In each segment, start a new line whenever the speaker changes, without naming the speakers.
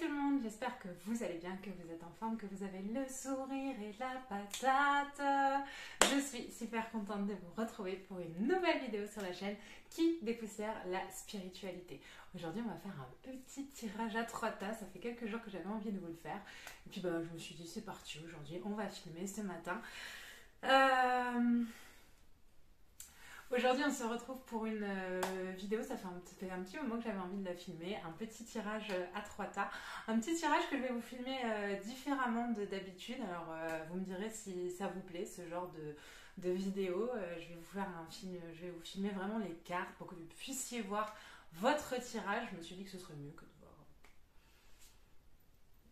tout le monde, j'espère que vous allez bien, que vous êtes en forme, que vous avez le sourire et la patate. Je suis super contente de vous retrouver pour une nouvelle vidéo sur la chaîne qui dépoussière la spiritualité. Aujourd'hui, on va faire un petit tirage à 3 tas. Ça fait quelques jours que j'avais envie de vous le faire. Et puis je me suis dit, c'est parti, aujourd'hui, on va filmer ce matin. Aujourd'hui, on se retrouve pour une vidéo, ça fait un petit moment que j'avais envie de la filmer, un petit tirage à 3 tas. Un petit tirage que je vais vous filmer différemment d'habitude. Alors, vous me direz si ça vous plaît, ce genre de vidéo. Je vais vous faire un film, je vais vous filmer vraiment les cartes pour que vous puissiez voir votre tirage. Je me suis dit que ce serait mieux que de voir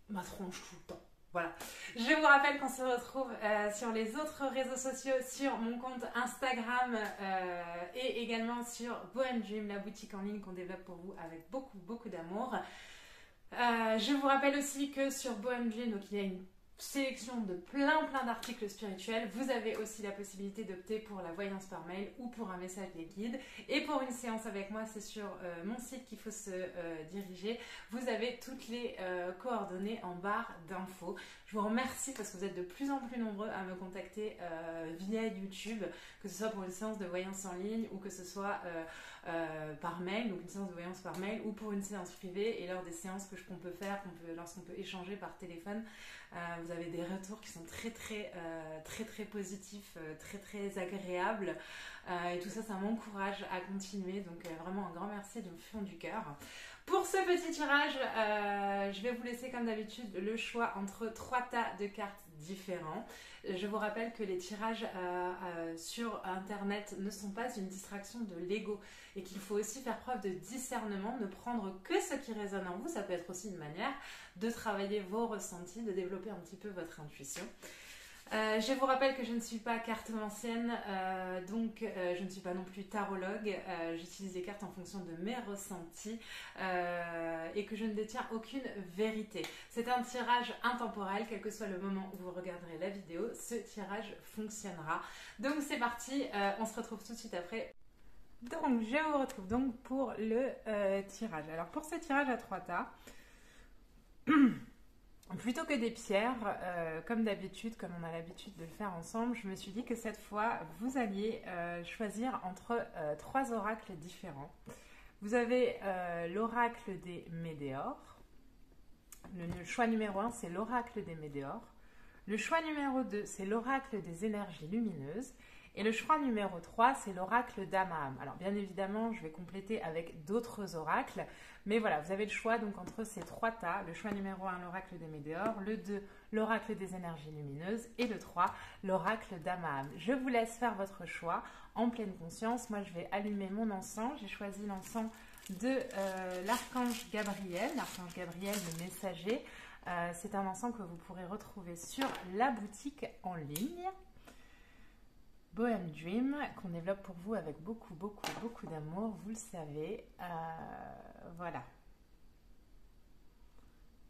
ma tronche tout le temps. Voilà. Je vous rappelle qu'on se retrouve sur les autres réseaux sociaux, sur mon compte Instagram et également sur Bohem Dream, la boutique en ligne qu'on développe pour vous avec beaucoup d'amour. Je vous rappelle aussi que sur Bohem Dream, donc il y a une sélection de plein d'articles spirituels. Vous avez aussi la possibilité d'opter pour la voyance par mail ou pour un message des guides. Et pour une séance avec moi, c'est sur mon site qu'il faut se diriger. Vous avez toutes les coordonnées en barre d'infos. Je vous remercie parce que vous êtes de plus en plus nombreux à me contacter via YouTube, que ce soit pour une séance de voyance en ligne ou que ce soit par mail, donc une séance de voyance par mail ou pour une séance privée. Et lors des séances qu'on peut faire, lorsqu'on peut échanger par téléphone, vous avez des retours qui sont très positifs, très agréables. Et tout ça, ça m'encourage à continuer. Donc vraiment un grand merci du fond du cœur. Pour ce petit tirage, je vais vous laisser comme d'habitude le choix entre 3 tas de cartes différents. Je vous rappelle que les tirages sur internet ne sont pas une distraction de l'ego et qu'il faut aussi faire preuve de discernement, ne prendre que ce qui résonne en vous. Ça peut être aussi une manière de travailler vos ressentis, de développer un petit peu votre intuition. Je vous rappelle que je ne suis pas cartomancienne, donc je ne suis pas non plus tarologue. J'utilise les cartes en fonction de mes ressentis et que je ne détiens aucune vérité. C'est un tirage intemporel, quel que soit le moment où vous regarderez la vidéo, ce tirage fonctionnera. Donc c'est parti, on se retrouve tout de suite après. Donc je vous retrouve donc pour le tirage. Alors pour ce tirage à 3 tas, plutôt que des pierres, comme d'habitude, comme on a l'habitude de le faire ensemble, je me suis dit que cette fois, vous alliez choisir entre 3 oracles différents. Vous avez l'oracle des Médéors. Le choix numéro 1, c'est l'oracle des Médéors. Le choix numéro 2, c'est l'oracle des énergies lumineuses. Et le choix numéro 3, c'est l'oracle d'Amaham. Alors bien évidemment, je vais compléter avec d'autres oracles. Mais voilà, vous avez le choix donc entre ces 3 tas. Le choix numéro 1, l'oracle des Médéors. Le 2, l'oracle des énergies lumineuses. Et le 3, l'oracle d'Amaham. Je vous laisse faire votre choix en pleine conscience. Moi, je vais allumer mon encens. J'ai choisi l'encens de l'archange Gabriel. L'archange Gabriel, le messager. C'est un encens que vous pourrez retrouver sur la boutique en ligne. Bohem Dream, qu'on développe pour vous avec beaucoup d'amour, vous le savez. Voilà.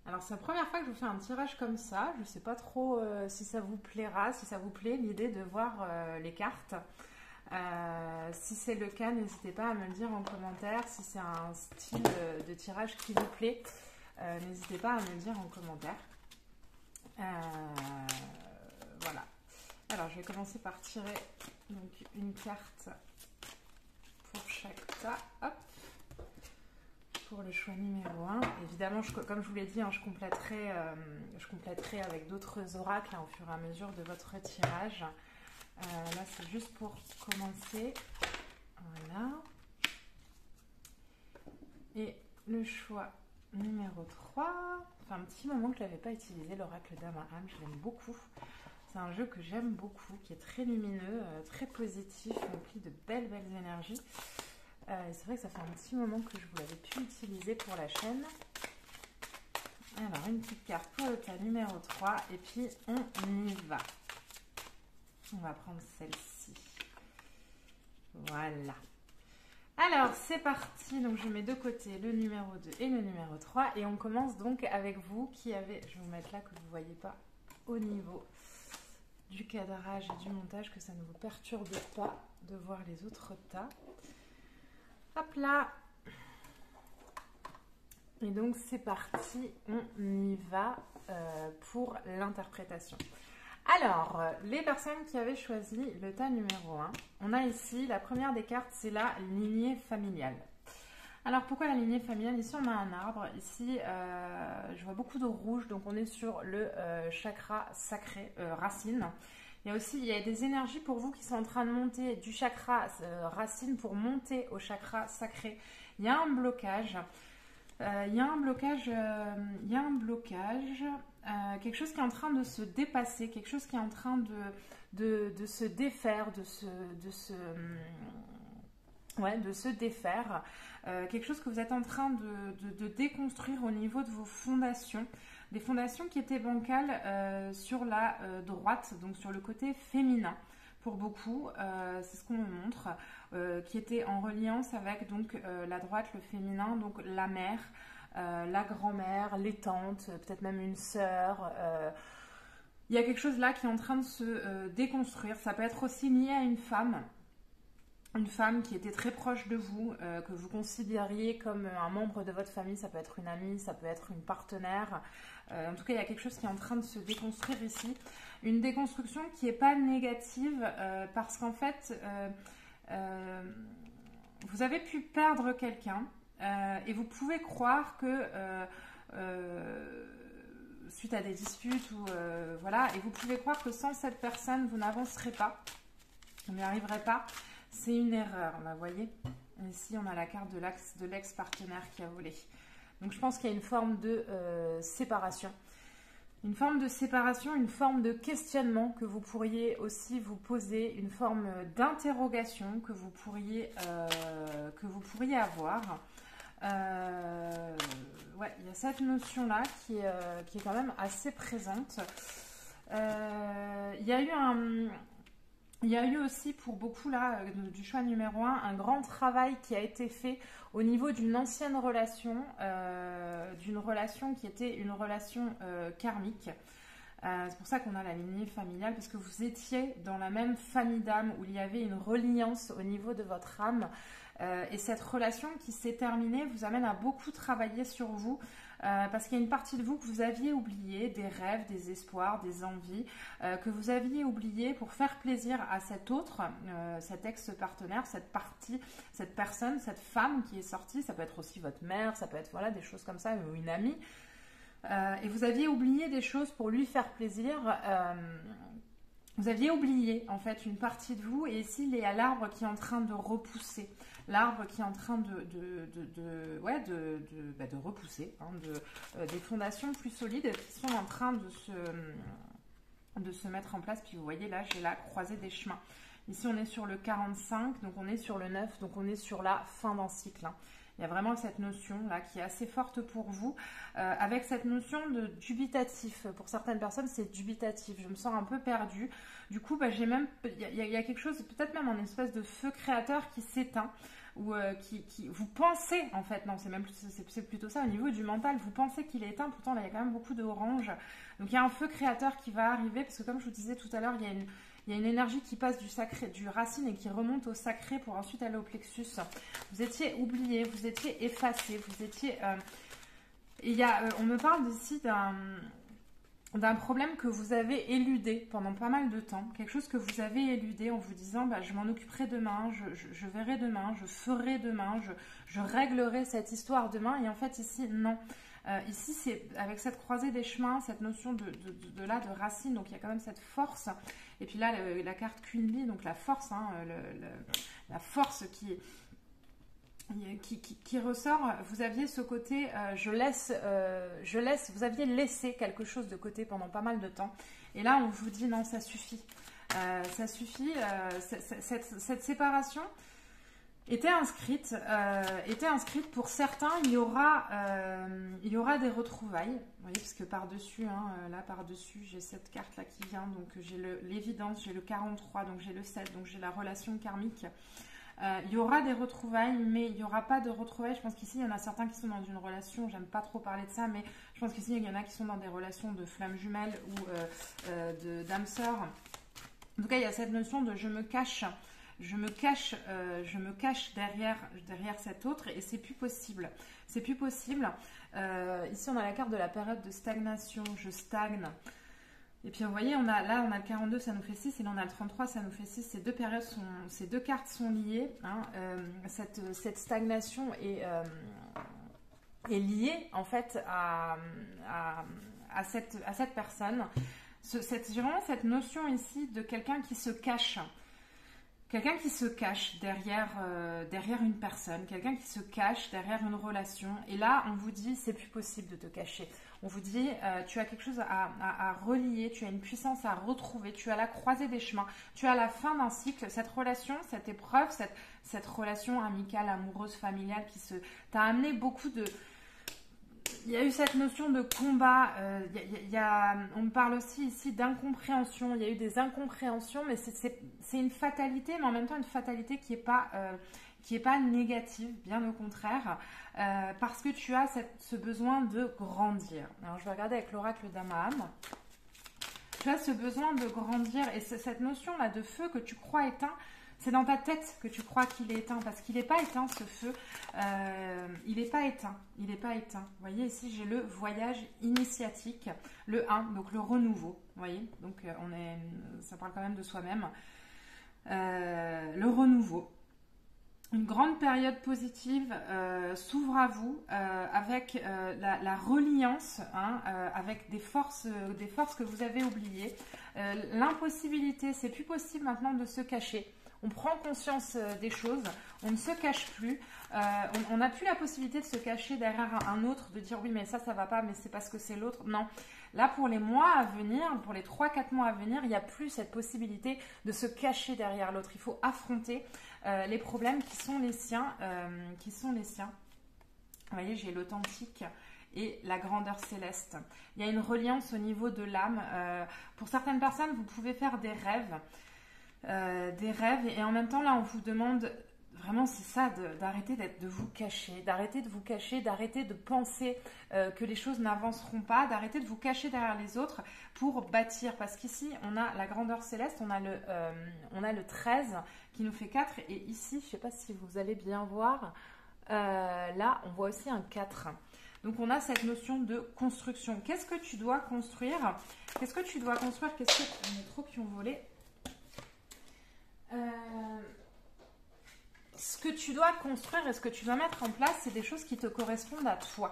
Alors, c'est la première fois que je vous fais un tirage comme ça. Je ne sais pas trop si ça vous plaira, si ça vous plaît, l'idée de voir les cartes. Si c'est le cas, n'hésitez pas à me le dire en commentaire. Si c'est un style de tirage qui vous plaît, n'hésitez pas à me le dire en commentaire. Voilà. Alors, je vais commencer par tirer donc, une carte pour chaque tas. Hop. Pour le choix numéro 1. Évidemment, comme je vous l'ai dit, hein, je compléterai avec d'autres oracles hein, au fur et à mesure de votre tirage. Là, c'est juste pour commencer. Voilà. Et le choix numéro 3. Ça fait un petit moment que je ne l'avais pas utilisé, l'oracle d'Amaham. Je l'aime beaucoup. C'est un jeu que j'aime beaucoup, qui est très lumineux, très positif, rempli de belles énergies. C'est vrai que ça fait un petit moment que je vous l'avais pu utiliser pour la chaîne. Alors, une petite carte pour le tas numéro 3, et puis on y va. On va prendre celle-ci. Voilà. Alors, c'est parti. Donc, je mets de côté le numéro 2 et le numéro 3. Et on commence donc avec vous qui avez... Je vais vous mettre là que vous ne voyez pas au niveau du cadrage et du montage, que ça ne vous perturbe pas de voir les autres tas. Hop là. Et donc c'est parti, on y va pour l'interprétation. Alors, les personnes qui avaient choisi le tas numéro 1, on a ici, la première des cartes, c'est la lignée familiale. Alors, pourquoi la lignée familiale? Ici, on a un arbre. Ici, je vois beaucoup de rouge, donc on est sur le chakra sacré, racine. Il y a des énergies pour vous qui sont en train de monter du chakra racine pour monter au chakra sacré. Il y a un blocage. Quelque chose qui est en train de se dépasser, quelque chose qui est en train de se défaire, de se défaire, quelque chose que vous êtes en train de déconstruire au niveau de vos fondations, des fondations qui étaient bancales sur la droite, donc sur le côté féminin. Pour beaucoup, c'est ce qu'on me montre, qui était en reliance avec donc la droite, le féminin, donc la mère, la grand-mère, les tantes, peut-être même une sœur. Il y a quelque chose là qui est en train de se déconstruire. Ça peut être aussi lié à une femme qui était très proche de vous, que vous considériez comme un membre de votre famille. Ça peut être une amie, ça peut être une partenaire. En tout cas, il y a quelque chose qui est en train de se déconstruire ici. Une déconstruction qui n'est pas négative parce qu'en fait, vous avez pu perdre quelqu'un et vous pouvez croire que suite à des disputes ou voilà, et vous pouvez croire que sans cette personne, vous n'avancerez pas, vous n'y arriverez pas. C'est une erreur, là, vous voyez. Ici, on a la carte de l'ex-partenaire qui a volé. Donc, je pense qu'il y a une forme de séparation. Une forme de séparation, une forme de questionnement que vous pourriez aussi vous poser, une forme d'interrogation que vous pourriez avoir. Ouais, il y a cette notion-là qui est quand même assez présente. Il y a eu aussi pour beaucoup là du choix numéro 1 un grand travail qui a été fait au niveau d'une ancienne relation, d'une relation qui était une relation karmique. C'est pour ça qu'on a la lignée familiale, parce que vous étiez dans la même famille d'âme où il y avait une reliance au niveau de votre âme. Et cette relation qui s'est terminée vous amène à beaucoup travailler sur vous. Parce qu'il y a une partie de vous que vous aviez oublié, des rêves, des espoirs, des envies, que vous aviez oublié pour faire plaisir à cet autre, cet ex-partenaire, cette personne, cette femme qui est sortie. Ça peut être aussi votre mère, ça peut être voilà, des choses comme ça, ou une amie. Et vous aviez oublié des choses pour lui faire plaisir. Vous aviez oublié en fait une partie de vous, et ici il y a l'arbre qui est en train de repousser. L'arbre qui est en train de repousser, hein, des fondations plus solides qui sont en train de se mettre en place. Puis vous voyez là, j'ai la croisée des chemins. Ici on est sur le 45, donc on est sur le 9, donc on est sur la fin d'un cycle. Hein. Il y a vraiment cette notion là qui est assez forte pour vous, avec cette notion de dubitatif. Pour certaines personnes, c'est dubitatif. Je me sens un peu perdue. Du coup, il y a quelque chose, peut-être même un espèce de feu créateur qui s'éteint. Ou vous pensez, en fait, non, c'est plutôt ça, au niveau du mental, vous pensez qu'il est éteint, pourtant là il y a quand même beaucoup d'orange. Donc il y a un feu créateur qui va arriver, parce que comme je vous disais tout à l'heure, il y a une énergie qui passe du racine et qui remonte au sacré pour ensuite aller au plexus. Vous étiez oublié, vous étiez effacé, vous étiez... on me parle ici d'un problème que vous avez éludé pendant pas mal de temps, quelque chose que vous avez éludé en vous disant je m'en occuperai demain, je verrai demain, je ferai demain, je réglerai cette histoire demain. Et en fait ici non, ici c'est avec cette croisée des chemins, cette notion de racine, donc il y a quand même cette force. Et puis là la carte Queen, donc la force, hein, la force qui ressort. Vous aviez ce côté je laisse, vous aviez laissé quelque chose de côté pendant pas mal de temps, et là on vous dit non, ça suffit, ça suffit. Cette séparation était inscrite pour certains. Il y aura des retrouvailles, vous voyez, parce que par-dessus, hein, là par-dessus j'ai cette carte là qui vient, donc j'ai l'évidence, j'ai le 43, donc j'ai le 7, donc j'ai la relation karmique. Il y aura des retrouvailles, mais il n'y aura pas de retrouvailles. Je pense qu'ici, il y en a certains qui sont dans une relation, j'aime pas trop parler de ça, mais je pense qu'ici, il y en a qui sont dans des relations de flammes jumelles ou d'âmes sœurs. En tout cas, il y a cette notion de je me cache derrière cet autre, et c'est plus possible. c'est plus possible. Ici, on a la carte de la période de stagnation, je stagne. Et puis, vous voyez, on a le 42, ça nous fait 6, et là, on a le 33, ça nous fait 6. Ces deux cartes sont liées. Hein, cette stagnation est liée, en fait, à cette personne. J'ai vraiment cette notion ici de quelqu'un qui se cache. Quelqu'un qui se cache derrière une personne, quelqu'un qui se cache derrière une relation. Et là, on vous dit, c'est plus possible de te cacher. On vous dit, tu as quelque chose à relier, tu as une puissance à retrouver, tu as la croisée des chemins, tu as la fin d'un cycle. Cette relation, cette épreuve, cette relation amicale, amoureuse, familiale qui t'a amené beaucoup de... Il y a eu cette notion de combat, on me parle aussi ici d'incompréhension, il y a eu des incompréhensions, mais c'est une fatalité, mais en même temps une fatalité qui n'est pas négative, bien au contraire, parce que tu as ce besoin de grandir. Alors je vais regarder avec l'oracle d'Amaham. Tu as ce besoin de grandir, et cette notion-là de feu que tu crois éteint, c'est dans ta tête que tu crois qu'il est éteint, parce qu'il n'est pas éteint ce feu, il n'est pas éteint, il n'est pas éteint. Vous voyez ici j'ai le voyage initiatique, le 1, donc le renouveau, vous voyez, donc ça parle quand même de soi-même, le renouveau. Une grande période positive s'ouvre à vous avec la reliance, hein, avec des forces que vous avez oubliées. L'impossibilité, c'est plus possible maintenant de se cacher. On prend conscience des choses, on ne se cache plus, on n'a plus la possibilité de se cacher derrière un autre, de dire oui mais ça va pas, mais c'est parce que c'est l'autre. Non, là pour les mois à venir, pour les 3-4 mois à venir, il n'y a plus cette possibilité de se cacher derrière l'autre. Il faut affronter les problèmes qui sont les siens. Vous voyez, j'ai l'authentique et la grandeur céleste. Il y a une reliance au niveau de l'âme. Pour certaines personnes, vous pouvez faire des rêves, et en même temps là on vous demande vraiment, c'est ça, d'arrêter de vous cacher, d'arrêter de penser que les choses n'avanceront pas, d'arrêter de vous cacher derrière les autres pour bâtir, parce qu'ici on a la grandeur céleste, on a le 13 qui nous fait 4, et ici je ne sais pas si vous allez bien voir, là on voit aussi un 4. Donc on a cette notion de construction. Qu'est-ce que tu dois construire? Qu'est-ce que tu dois construire? Qu'est-ce que... Il y en a trop qui ont volé. Ce que tu dois construire et ce que tu dois mettre en place, c'est des choses qui te correspondent à toi.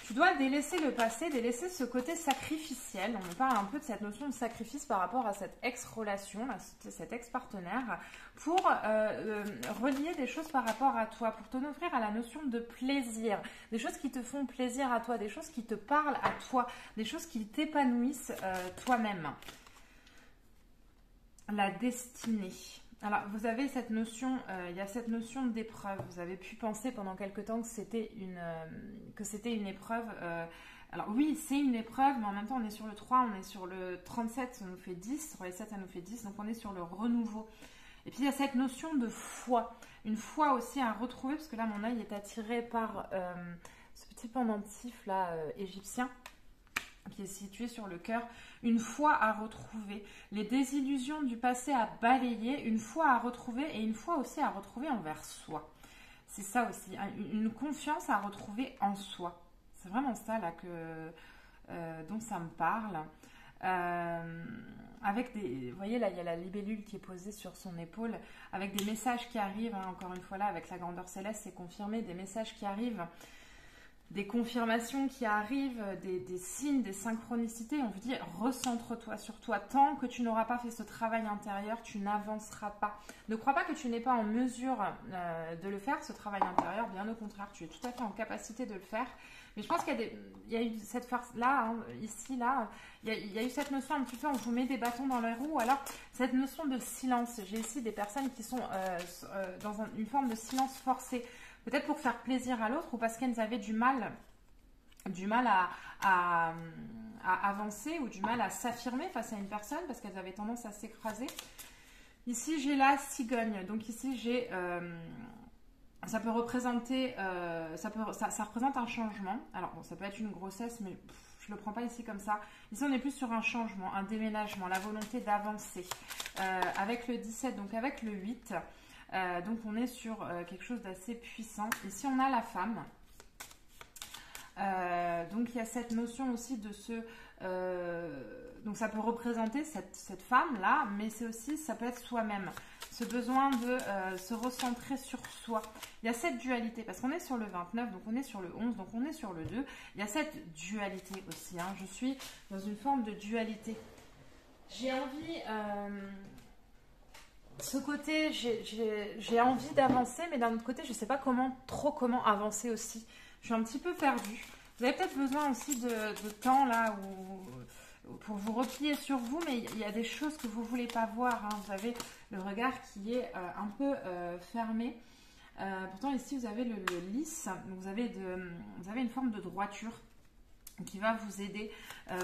Tu dois délaisser le passé, délaisser ce côté sacrificiel. On me parle un peu de cette notion de sacrifice par rapport à cette ex-relation, cet ex-partenaire, pour relier des choses par rapport à toi, pour t'en offrir à la notion de plaisir. Des choses qui te font plaisir à toi, des choses qui te parlent à toi, des choses qui t'épanouissent toi-même. La destinée. Alors, vous avez cette notion, il y a cette notion d'épreuve. Vous avez pu penser pendant quelque temps que c'était une épreuve. Alors oui, c'est une épreuve, mais en même temps, on est sur le 3, on est sur le 37, ça nous fait 10. Sur les 7, ça nous fait 10. Donc, on est sur le renouveau. Et puis, il y a cette notion de foi. Une foi aussi à retrouver, parce que là, mon œil est attiré par ce petit pendentif là, égyptien, qui est situé sur le cœur, une foi à retrouver, les désillusions du passé à balayer, une foi à retrouver et une foi aussi à retrouver envers soi. C'est ça aussi, une confiance à retrouver en soi. C'est vraiment ça là dont ça me parle. Avec des, vous voyez là, il y a la libellule qui est posée sur son épaule, avec des messages qui arrivent, hein, encore une fois là, avec la grandeur céleste, c'est confirmé, des messages qui arrivent, des confirmations qui arrivent, des signes, des synchronicités. On vous dit, recentre-toi sur toi. Tant que tu n'auras pas fait ce travail intérieur, tu n'avanceras pas. Ne crois pas que tu n'es pas en mesure de le faire, ce travail intérieur. Bien au contraire, tu es tout à fait en capacité de le faire. Mais je pense qu'il y a eu cette force-là, hein, ici, là, il y a eu cette notion un petit peu, on vous met des bâtons dans les roues, alors cette notion de silence. J'ai ici des personnes qui sont dans une forme de silence forcé. Peut-être pour faire plaisir à l'autre ou parce qu'elles avaient du mal à avancer ou du mal à s'affirmer face à une personne parce qu'elles avaient tendance à s'écraser. Ici, j'ai la cigogne. Donc ici, j'ai... ça peut représenter... ça représente un changement. Alors, bon, ça peut être une grossesse, mais je ne le prends pas ici comme ça. Ici, on est plus sur un changement, un déménagement, la volonté d'avancer. Avec le 17, donc avec le 8... donc on est sur quelque chose d'assez puissant. Ici on a la femme. Donc il y a cette notion aussi de se... donc ça peut représenter cette femme-là, mais c'est aussi, ça peut être soi-même. Ce besoin de se recentrer sur soi. Il y a cette dualité, parce qu'on est sur le 29, donc on est sur le 11, donc on est sur le 2. Il y a cette dualité aussi. Hein. Je suis dans une forme de dualité. J'ai envie... ce côté, j'ai envie d'avancer, mais d'un autre côté, je ne sais pas comment avancer aussi. Je suis un petit peu perdue. Vous avez peut-être besoin aussi de temps là pour vous replier sur vous, mais il y a des choses que vous ne voulez pas voir. Hein. Vous avez le regard qui est un peu fermé. Pourtant, ici, vous avez le lys. Donc, vous avez une forme de droiture qui va vous aider.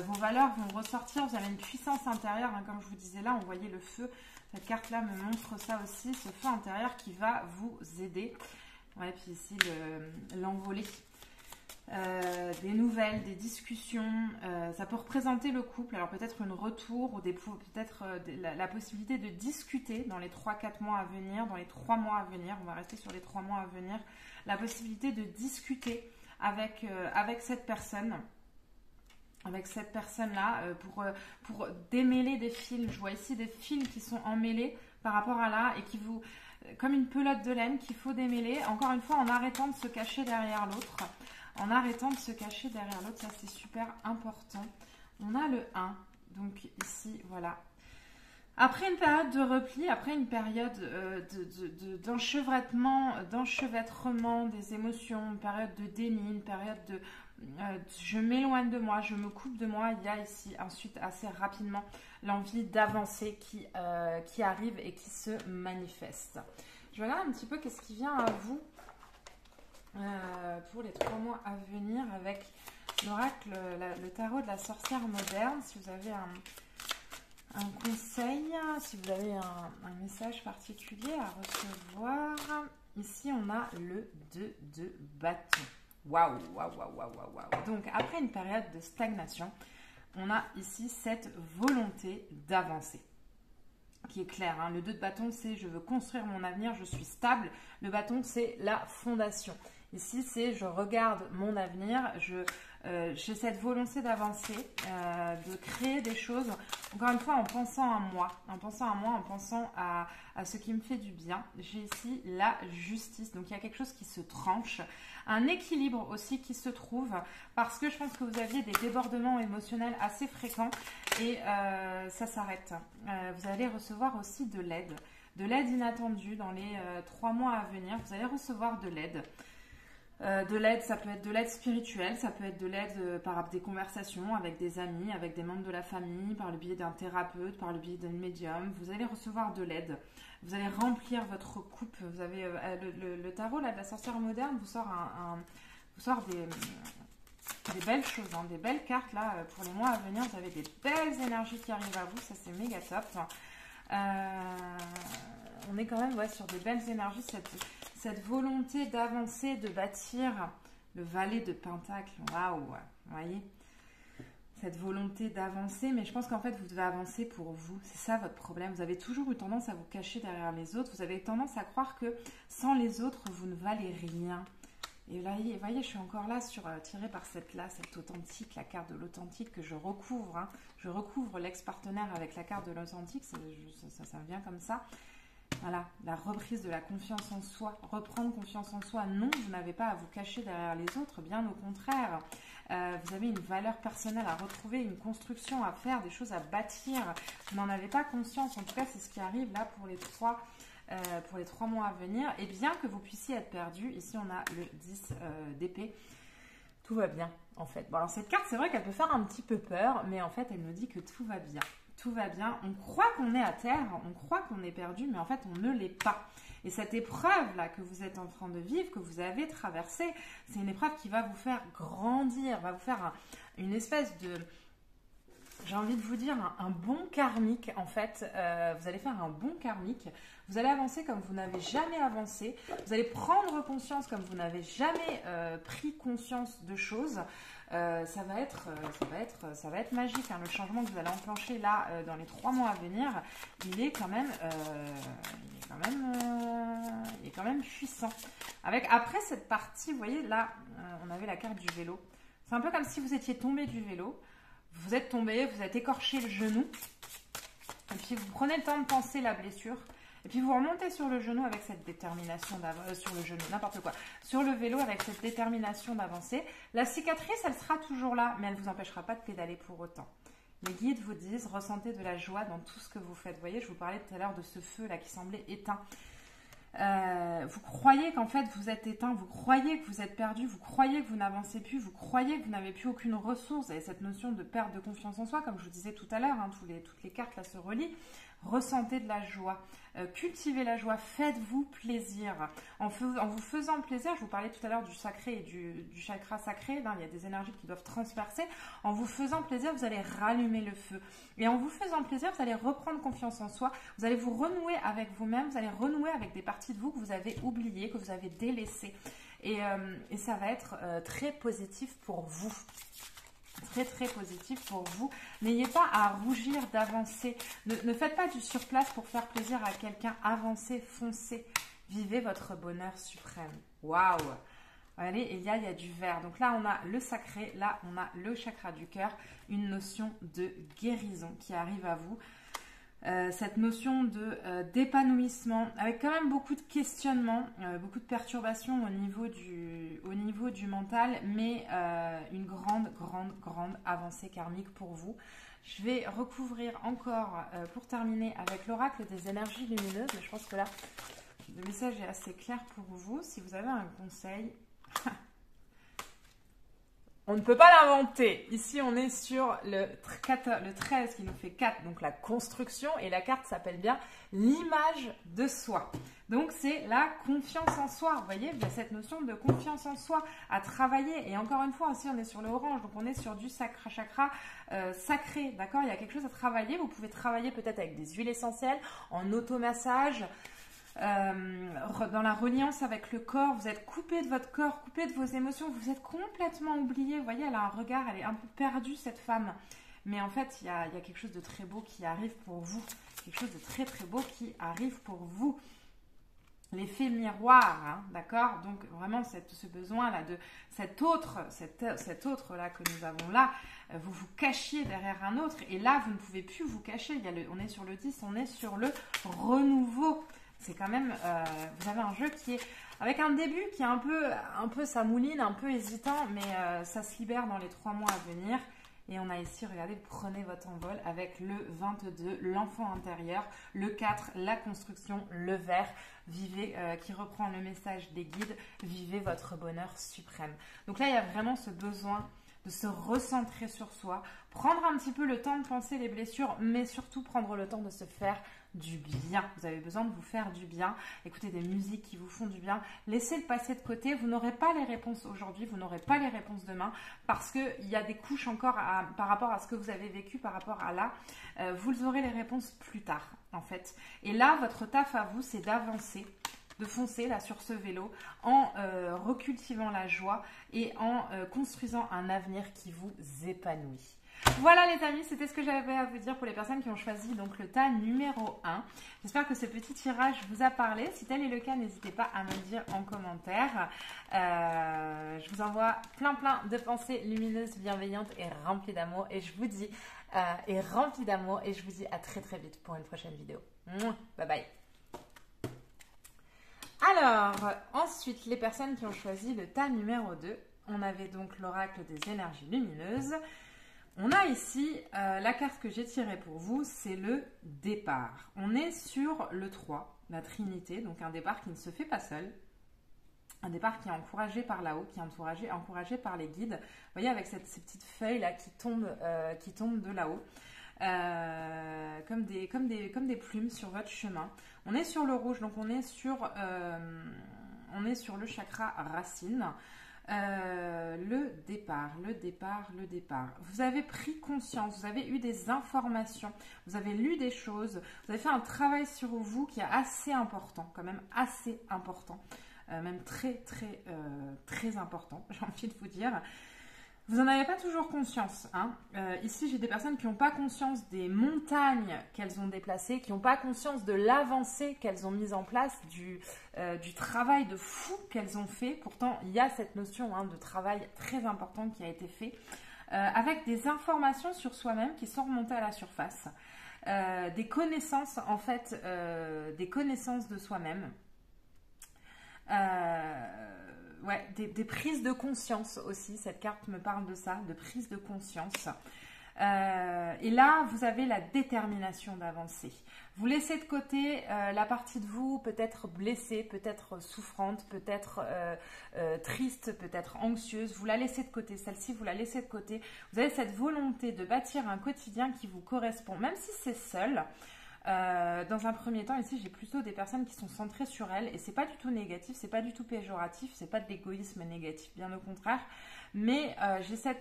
Vos valeurs vont ressortir. Vous avez une puissance intérieure. Hein. Comme je vous disais là, on voyait le feu. Cette carte-là me montre ça aussi, ce feu intérieur qui va vous aider. Ouais, puis ici, l'envolée. Des nouvelles, des discussions. Ça peut représenter le couple. Alors peut-être un retour ou peut-être la possibilité de discuter dans les 3-4 mois à venir, dans les 3 mois à venir. On va rester sur les 3 mois à venir. La possibilité de discuter avec cette personne. Avec cette personne-là, pour démêler des fils. Je vois ici des fils qui sont emmêlés par rapport à là et qui vous... Comme une pelote de laine qu'il faut démêler. Encore une fois, en arrêtant de se cacher derrière l'autre. En arrêtant de se cacher derrière l'autre, ça c'est super important. On a le 1, donc ici, voilà. Après une période de repli, après une période d'enchevêtrement des émotions, une période de déni, une période de... je m'éloigne de moi, je me coupe de moi. Il y a ici ensuite assez rapidement l'envie d'avancer qui arrive et qui se manifeste. Je regarde un petit peu qu'est-ce qui vient à vous pour les 3 mois à venir avec l'oracle, le tarot de la sorcière moderne. Si vous avez un conseil, si vous avez un message particulier à recevoir. Ici, on a le 2 de bâton. Waouh, waouh, waouh, waouh, waouh. Donc, après une période de stagnation, on a ici cette volonté d'avancer qui est claire. Hein. Le 2 de bâton, c'est je veux construire mon avenir, je suis stable. Le bâton, c'est la fondation. Ici, c'est je regarde mon avenir, j'ai cette volonté d'avancer, de créer des choses. Encore une fois, en pensant à moi, en pensant à ce qui me fait du bien. J'ai ici la justice. Donc, il y a quelque chose qui se tranche. Un équilibre aussi qui se trouve parce que je pense que vous aviez des débordements émotionnels assez fréquents et ça s'arrête. Vous allez recevoir aussi de l'aide inattendue dans les 3 mois à venir. Vous allez recevoir de l'aide. Ça peut être de l'aide spirituelle, ça peut être de l'aide par des conversations avec des amis, avec des membres de la famille, par le biais d'un thérapeute, par le biais d'un médium. Vous allez recevoir de l'aide. Vous allez remplir votre coupe. Vous avez le tarot là, de la sorcière moderne vous sort des belles choses, hein, des belles cartes là pour les mois à venir. Vous avez des belles énergies qui arrivent à vous, ça c'est méga top. On est quand même sur des belles énergies, cette volonté d'avancer, de bâtir le valet de Pentacle. Waouh, vous voyez, cette volonté d'avancer, mais je pense qu'en fait vous devez avancer pour vous. C'est ça votre problème. Vous avez toujours eu tendance à vous cacher derrière les autres. Vous avez tendance à croire que sans les autres vous ne valez rien. Et là, vous voyez, je suis encore là tirée par cette authentique, la carte de l'authentique que je recouvre. Hein. Je recouvre l'ex-partenaire avec la carte de l'authentique, ça me vient comme ça. Voilà, la reprise de la confiance en soi, reprendre confiance en soi. Non, vous n'avez pas à vous cacher derrière les autres, bien au contraire. Vous avez une valeur personnelle à retrouver, une construction à faire, des choses à bâtir. Vous n'en avez pas conscience, en tout cas c'est ce qui arrive là pour les 3 mois à venir. Et bien que vous puissiez être perdu, ici on a le 10 d'épée, tout va bien en fait. Bon alors cette carte c'est vrai qu'elle peut faire un petit peu peur, mais en fait elle nous dit que tout va bien. Tout va bien, on croit qu'on est à terre, on croit qu'on est perdu, mais en fait on ne l'est pas. Et cette épreuve-là que vous êtes en train de vivre, que vous avez traversée, c'est une épreuve qui va vous faire grandir, va vous faire une espèce de... J'ai envie de vous dire un bon karmique en fait. Vous allez faire un bon karmique. Vous allez avancer comme vous n'avez jamais avancé. Vous allez prendre conscience comme vous n'avez jamais pris conscience de choses. Ça va être magique. Hein. Le changement que vous allez enclencher là dans les 3 mois à venir, il est quand même puissant. Après cette partie, vous voyez là, on avait la carte du vélo. C'est un peu comme si vous étiez tombé du vélo. Vous êtes tombé, vous êtes écorché le genou. Et puis vous prenez le temps de penser la blessure. Et puis vous remontez sur le genou avec cette détermination d'avancer. Sur le genou, n'importe quoi. Sur le vélo avec cette détermination d'avancer. La cicatrice, elle sera toujours là, mais elle ne vous empêchera pas de pédaler pour autant. Les guides vous disent, ressentez de la joie dans tout ce que vous faites. Vous voyez, je vous parlais tout à l'heure de ce feu là qui semblait éteint. Vous croyez qu'en fait vous êtes éteint, vous croyez que vous êtes perdu, vous croyez que vous n'avancez plus, vous croyez que vous n'avez plus aucune ressource. Et cette notion de perte de confiance en soi, comme je vous disais tout à l'heure, hein, toutes les cartes là se relient. Ressentez de la joie, cultivez la joie, faites-vous plaisir. En vous faisant plaisir, je vous parlais tout à l'heure du sacré et du chakra sacré, il y a des énergies qui doivent transpercer. En vous faisant plaisir, vous allez rallumer le feu. Et en vous faisant plaisir, vous allez reprendre confiance en soi, vous allez vous renouer avec vous-même, vous allez renouer avec des parties de vous que vous avez oubliées, que vous avez délaissées. Et ça va être très positif pour vous. Très très positif pour vous. N'ayez pas à rougir d'avancer. Ne faites pas du surplace pour faire plaisir à quelqu'un. Avancez, foncez. Vivez votre bonheur suprême. Waouh! Allez, il y a du vert. Donc là, on a le sacré. Là, on a le chakra du cœur. Une notion de guérison qui arrive à vous. Cette notion d'épanouissement, avec quand même beaucoup de questionnements, beaucoup de perturbations au niveau du mental, mais une grande avancée karmique pour vous. Je vais recouvrir encore, pour terminer, avec l'oracle des énergies lumineuses. Mais je pense que là, le message est assez clair pour vous. Si vous avez un conseil... On ne peut pas l'inventer. Ici, on est sur le 13 qui nous fait 4, donc la construction. Et la carte s'appelle bien l'image de soi. Donc, c'est la confiance en soi. Vous voyez, il y a cette notion de confiance en soi à travailler. Et encore une fois, ici, on est sur le orange. Donc, on est sur du chakra sacré. D'accord? Il y a quelque chose à travailler. Vous pouvez travailler peut-être avec des huiles essentielles, en automassage. Dans la reliance avec le corps, vous êtes coupé de votre corps, coupé de vos émotions, vous êtes complètement oublié. Vous voyez, elle a un regard, elle est un peu perdue cette femme. Mais en fait, il y a quelque chose de très beau qui arrive pour vous. Quelque chose de très très beau qui arrive pour vous. L'effet miroir, hein, d'accord? Donc vraiment ce besoin-là, de cet autre là que nous avons là, vous vous cachiez derrière un autre. Et là, vous ne pouvez plus vous cacher. On est sur le 10, on est sur le renouveau. C'est quand même, vous avez un jeu qui est avec un début qui est un peu ça mouline, un peu hésitant, mais ça se libère dans les 3 mois à venir. Et on a ici, regardez, prenez votre envol avec le 22, l'enfant intérieur, le 4, la construction, le vert, vivez, qui reprend le message des guides, vivez votre bonheur suprême. Donc là, il y a vraiment ce besoin de se recentrer sur soi, prendre un petit peu le temps de penser les blessures, mais surtout prendre le temps de se faire du bien. Vous avez besoin de vous faire du bien, écoutez des musiques qui vous font du bien, laissez le passé de côté. Vous n'aurez pas les réponses aujourd'hui, vous n'aurez pas les réponses demain, parce qu'il y a des couches encore par rapport à ce que vous avez vécu, par rapport à là. Vous aurez les réponses plus tard, en fait. Et là, votre taf à vous, c'est d'avancer, de foncer là sur ce vélo en recultivant la joie et en construisant un avenir qui vous épanouit. Voilà les amis, c'était ce que j'avais à vous dire pour les personnes qui ont choisi donc le tas numéro 1. J'espère que ce petit tirage vous a parlé. Si tel est le cas, n'hésitez pas à me le dire en commentaire. Je vous envoie plein de pensées lumineuses, bienveillantes et remplies d'amour. Et je vous dis, à très vite pour une prochaine vidéo. Bye bye. Alors, ensuite, les personnes qui ont choisi le tas numéro 2, on avait donc l'oracle des énergies lumineuses. On a ici, la carte que j'ai tirée pour vous, c'est le départ. On est sur le 3, la Trinité, donc un départ qui ne se fait pas seul. Un départ qui est encouragé par là-haut, qui est encouragé par les guides. Vous voyez, avec ces petites feuilles là qui tombent de là-haut. Comme des plumes sur votre chemin. On est sur le rouge, donc on est sur le chakra racine. Le départ. Vous avez pris conscience, vous avez eu des informations, vous avez lu des choses, vous avez fait un travail sur vous qui est assez important, quand même assez important, même très important, j'ai envie de vous dire. Vous n'en avez pas toujours conscience. Hein. Ici, j'ai des personnes qui n'ont pas conscience des montagnes qu'elles ont déplacées, qui n'ont pas conscience de l'avancée qu'elles ont mise en place, du travail de fou qu'elles ont fait. Pourtant, il y a cette notion de travail très important qui a été fait, avec des informations sur soi-même qui sont remontées à la surface. Des connaissances, en fait, des connaissances de soi-même. Ouais, des prises de conscience aussi. Cette carte me parle de ça, de prise de conscience. Et là, vous avez la détermination d'avancer. Vous laissez de côté la partie de vous peut-être blessée, peut-être souffrante, peut-être triste, peut-être anxieuse. Vous la laissez de côté. Celle-ci, vous la laissez de côté. Vous avez cette volonté de bâtir un quotidien qui vous correspond, même si c'est seul. Dans un premier temps, ici, j'ai plutôt des personnes qui sont centrées sur elles et c'est pas du tout négatif, c'est pas du tout péjoratif, c'est pas de l'égoïsme négatif, bien au contraire. Mais j'ai cette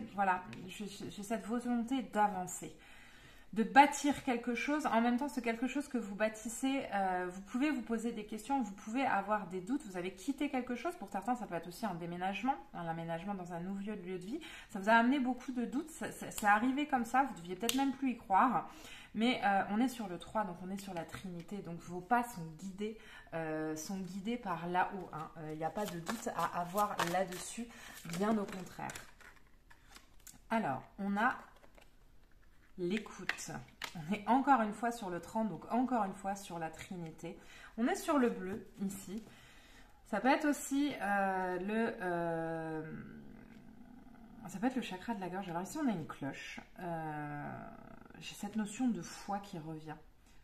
volonté d'avancer, de bâtir quelque chose. En même temps, c'est quelque chose que vous bâtissez. Vous pouvez vous poser des questions, vous pouvez avoir des doutes. Vous avez quitté quelque chose. Pour certains, ça peut être aussi un déménagement, un aménagement dans un nouveau lieu de vie. Ça vous a amené beaucoup de doutes. C'est arrivé comme ça. Vous deviez peut-être même plus y croire. Mais on est sur le 3, donc on est sur la Trinité. Donc vos pas sont guidés par là-haut. Il n'y a pas de doute à avoir là-dessus, bien au contraire. Alors, on a l'écoute. On est encore une fois sur le 30, donc encore une fois sur la Trinité. On est sur le bleu, ici. Ça peut être aussi ça peut être le chakra de la gorge. Alors ici, on a une cloche. J'ai cette notion de foi qui revient.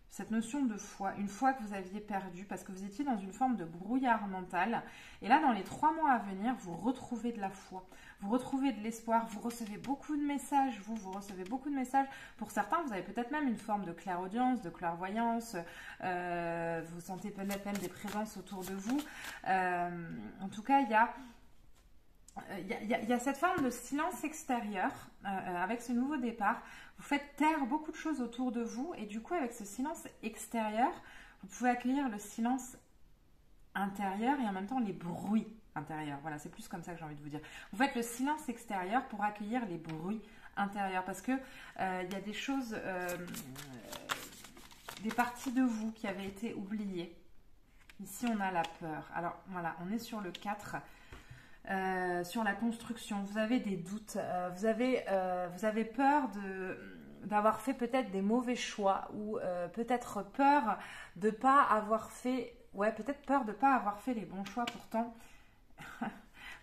Cette notion de foi, une foi que vous aviez perdue parce que vous étiez dans une forme de brouillard mental. Et là, dans les 3 mois à venir, vous retrouvez de la foi, vous retrouvez de l'espoir, vous recevez beaucoup de messages, vous recevez beaucoup de messages. Pour certains, vous avez peut-être même une forme de clairaudience, de clairvoyance, vous sentez peut-être même des présences autour de vous. En tout cas, il y a cette forme de silence extérieur avec ce nouveau départ. Vous faites taire beaucoup de choses autour de vous et du coup, avec ce silence extérieur, vous pouvez accueillir le silence intérieur et en même temps les bruits intérieurs. Voilà, c'est plus comme ça que j'ai envie de vous dire. Vous faites le silence extérieur pour accueillir les bruits intérieurs parce que il y a des choses, des parties de vous qui avaient été oubliées. Ici, on a la peur. Alors, voilà, on est sur le 4. Sur la construction, vous avez des doutes, vous avez peur d'avoir fait peut-être des mauvais choix ou peut-être peur de pas avoir fait, peut-être peur de pas avoir fait les bons choix.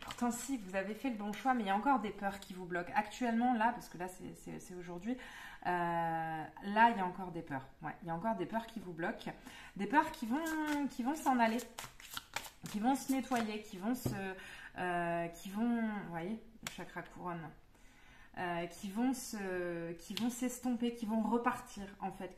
Pourtant si, vous avez fait le bon choix, mais il y a encore des peurs qui vous bloquent. Actuellement là, parce que là c'est aujourd'hui, là il y a encore des peurs. Il y a encore des peurs qui vous bloquent, des peurs qui vont s'en aller, qui vont se nettoyer, qui vont, vous voyez, le chakra couronne, qui vont s'estomper, qui vont repartir en fait,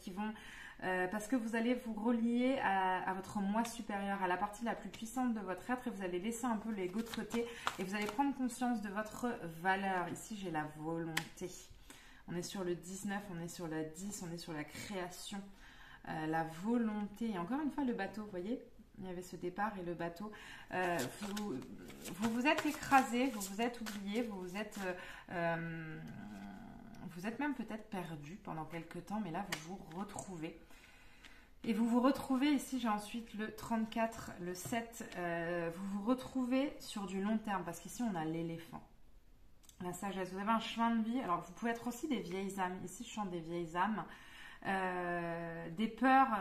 parce que vous allez vous relier à votre moi supérieur, à la partie la plus puissante de votre être et vous allez laisser un peu l'ego de côté et vous allez prendre conscience de votre valeur. Ici, j'ai la volonté. On est sur le 19, on est sur la 10, on est sur la création, la volonté. Et encore une fois, le bateau, vous voyez ? Il y avait ce départ et le bateau. Vous êtes écrasé, vous vous êtes oublié, vous êtes même peut-être perdu pendant quelques temps, mais là vous vous retrouvez. Et vous vous retrouvez, ici j'ai ensuite le 34, le 7, vous vous retrouvez sur du long terme, parce qu'ici on a l'éléphant. La sagesse, vous avez un chemin de vie, alors vous pouvez être aussi des vieilles âmes, ici je chante des vieilles âmes. Des peurs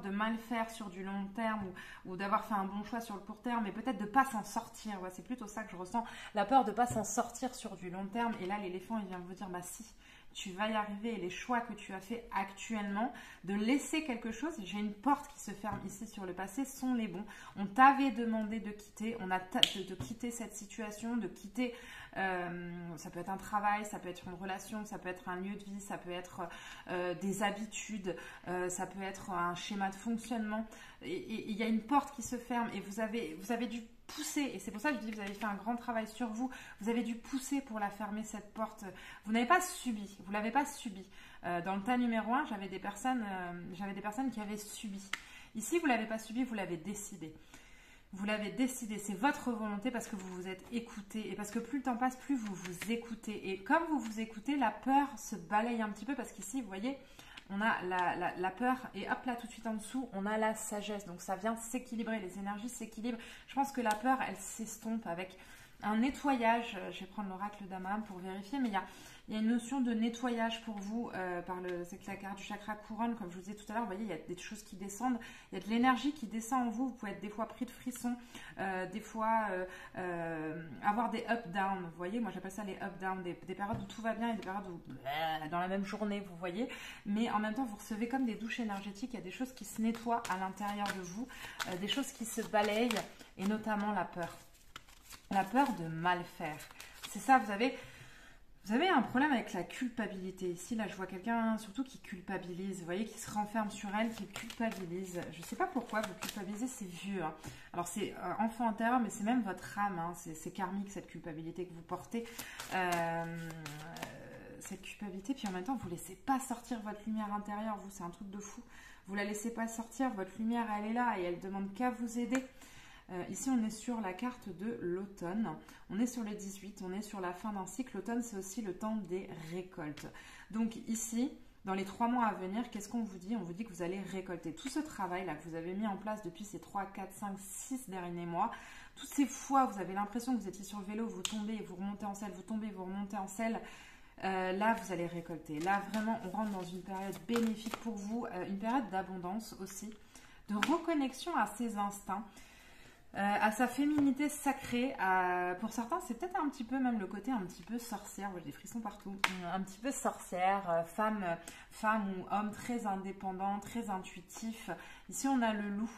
de mal faire sur du long terme ou d'avoir fait un bon choix sur le court terme, mais peut-être de ne pas s'en sortir. C'est plutôt ça que je ressens, la peur de ne pas s'en sortir sur du long terme. Et là, l'éléphant, il vient vous dire, bah si, tu vas y arriver. Et les choix que tu as fait actuellement, de laisser quelque chose, j'ai une porte qui se ferme ici sur le passé, sont les bons. On t'avait demandé de quitter, de quitter cette situation, de quitter... ça peut être un travail, ça peut être une relation, ça peut être un lieu de vie, ça peut être des habitudes, ça peut être un schéma de fonctionnement. Et il y a une porte qui se ferme et vous avez dû pousser, et c'est pour ça que je dis que vous avez fait un grand travail sur vous, vous avez dû pousser pour la fermer cette porte. Vous n'avez pas subi, vous l'avez pas subi. Dans le tas numéro 1, j'avais des personnes qui avaient subi. Ici, vous l'avez pas subi, vous l'avez décidé. Vous l'avez décidé, c'est votre volonté parce que vous vous êtes écouté et parce que plus le temps passe, plus vous vous écoutez. Et comme vous vous écoutez, la peur se balaye un petit peu parce qu'ici, vous voyez, on a la peur et hop là, tout de suite en dessous, on a la sagesse. Donc ça vient s'équilibrer, les énergies s'équilibrent. Je pense que la peur, elle s'estompe avec un nettoyage. Je vais prendre l'oracle d'Amaham pour vérifier, mais il y a une notion de nettoyage pour vous c'est la carte du chakra couronne, comme je vous disais tout à l'heure. Vous voyez, il y a des choses qui descendent, il y a de l'énergie qui descend en vous. Vous pouvez être des fois pris de frissons, des fois avoir des up-down. Vous voyez, moi j'appelle ça les up-down, des périodes où tout va bien et des périodes où dans la même journée, vous voyez. Mais en même temps, vous recevez comme des douches énergétiques. Il y a des choses qui se nettoient à l'intérieur de vous, des choses qui se balayent, et notamment la peur. La peur de mal faire. C'est ça, vous avez un problème avec la culpabilité. Ici, là, je vois quelqu'un surtout qui culpabilise. Vous voyez, qui se renferme sur elle, qui culpabilise. Je ne sais pas pourquoi vous culpabilisez, c'est vieux. Hein. Alors, c'est enfant intérieur, mais c'est même votre âme. Hein. C'est karmique, cette culpabilité que vous portez. Cette culpabilité, puis en même temps, vous ne laissez pas sortir votre lumière intérieure. Vous, c'est un truc de fou. Vous ne la laissez pas sortir. Votre lumière, elle est là et elle ne demande qu'à vous aider. Ici, on est sur la carte de l'automne. On est sur le 18, on est sur la fin d'un cycle. L'automne, c'est aussi le temps des récoltes. Donc ici, dans les 3 mois à venir, qu'est-ce qu'on vous dit? On vous dit que vous allez récolter tout ce travail-là que vous avez mis en place depuis ces 3, 4, 5, 6 derniers mois. Toutes ces fois, vous avez l'impression que vous étiez sur le vélo, vous tombez, vous remontez en selle, vous tombez, vous remontez en selle. Là, vous allez récolter. Là, vraiment, on rentre dans une période bénéfique pour vous, une période d'abondance aussi, de reconnexion à ses instincts. À sa féminité sacrée, pour certains c'est peut-être un petit peu même le côté un petit peu sorcière, j'ai des frissons partout, un petit peu sorcière, femme ou homme très indépendant, très intuitif. Ici on a le loup,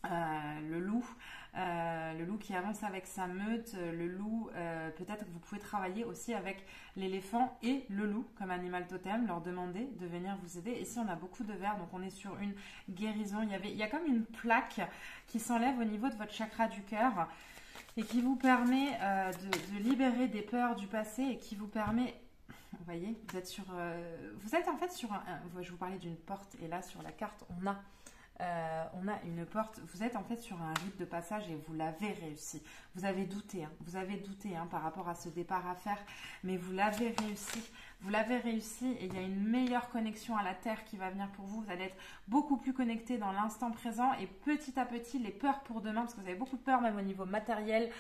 le loup qui avance avec sa meute, le loup, peut-être que vous pouvez travailler aussi avec l'éléphant et le loup comme animal totem, leur demander de venir vous aider. Ici on a beaucoup de verre, donc on est sur une guérison. Il y a comme une plaque qui s'enlève au niveau de votre chakra du cœur et qui vous permet de libérer des peurs du passé et qui vous permet, vous voyez, vous êtes en fait sur je vous parlais d'une porte et là sur la carte on a une porte. Vous êtes en fait sur un rite de passage et vous l'avez réussi. Vous avez douté, par rapport à ce départ à faire, mais vous l'avez réussi. Vous l'avez réussi et il y a une meilleure connexion à la terre qui va venir pour vous. Vous allez être beaucoup plus connecté dans l'instant présent et petit à petit, les peurs pour demain, parce que vous avez beaucoup de peurs même au niveau matériel,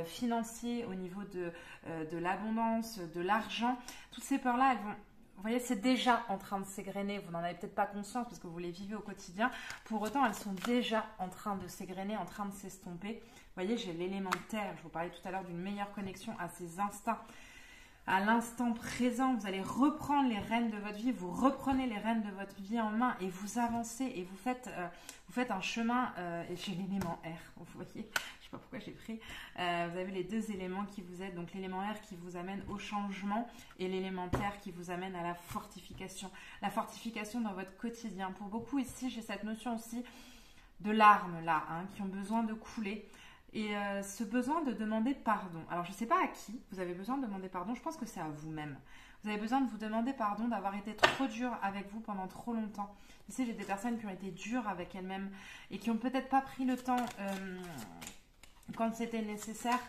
financier, au niveau de l'abondance, de l'argent. Toutes ces peurs-là, elles vont... Vous voyez, c'est déjà en train de s'égrener. Vous n'en avez peut-être pas conscience parce que vous les vivez au quotidien. Pour autant, elles sont déjà en train de s'égrener, en train de s'estomper. Vous voyez, j'ai l'élément terre. Je vous parlais tout à l'heure d'une meilleure connexion à ses instincts. À l'instant présent, vous allez reprendre les rênes de votre vie. Vous reprenez les rênes de votre vie en main et vous avancez et vous faites un chemin. Et j'ai l'élément air, vous voyez. Je ne sais pas pourquoi j'ai pris. Vous avez les 2 éléments qui vous aident. Donc l'élément air qui vous amène au changement et l'élément terre qui vous amène à la fortification. La fortification dans votre quotidien. Pour beaucoup ici, j'ai cette notion aussi de larmes là, qui ont besoin de couler. Et ce besoin de demander pardon. Alors je ne sais pas à qui vous avez besoin de demander pardon. Je pense que c'est à vous-même. Vous avez besoin de vous demander pardon d'avoir été trop dur avec vous pendant trop longtemps. Ici, j'ai des personnes qui ont été dures avec elles-mêmes et qui n'ont peut-être pas pris le temps... quand c'était nécessaire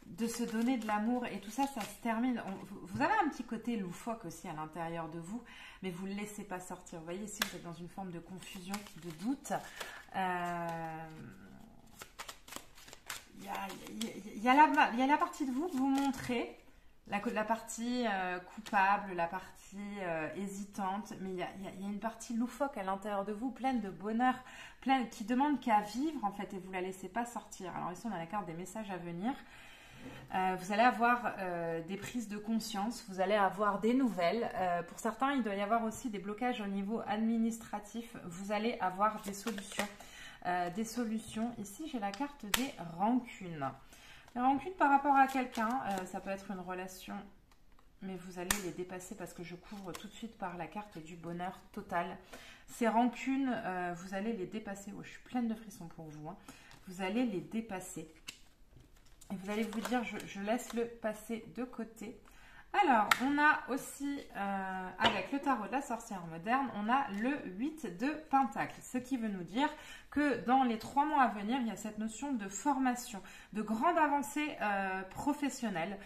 de se donner de l'amour et tout ça, ça se termine. Vous avez un petit côté loufoque aussi à l'intérieur de vous, mais vous ne le laissez pas sortir. Vous voyez, ici, vous êtes dans une forme de confusion, de doute. Il y a la partie de vous que vous montrez, la partie coupable, la partie hésitante, mais il y a une partie loufoque à l'intérieur de vous, pleine de bonheur, qui demande qu'à vivre en fait, et vous ne la laissez pas sortir. Alors ici on a la carte des messages à venir. Vous allez avoir des prises de conscience, vous allez avoir des nouvelles. Pour certains, il doit y avoir aussi des blocages au niveau administratif. Vous allez avoir des solutions. Ici, j'ai la carte des rancunes. Les rancunes par rapport à quelqu'un, ça peut être une relation, mais vous allez les dépasser parce que je couvre tout de suite par la carte du bonheur total. Ces rancunes, vous allez les dépasser. Oh, je suis pleine de frissons pour vous. Vous allez les dépasser. Et vous allez vous dire, je laisse le passé de côté. Alors, on a aussi, avec le tarot de la sorcière moderne, on a le 8 de Pentacle. Ce qui veut nous dire que dans les 3 mois à venir, il y a cette notion de formation, de grande avancée professionnelle.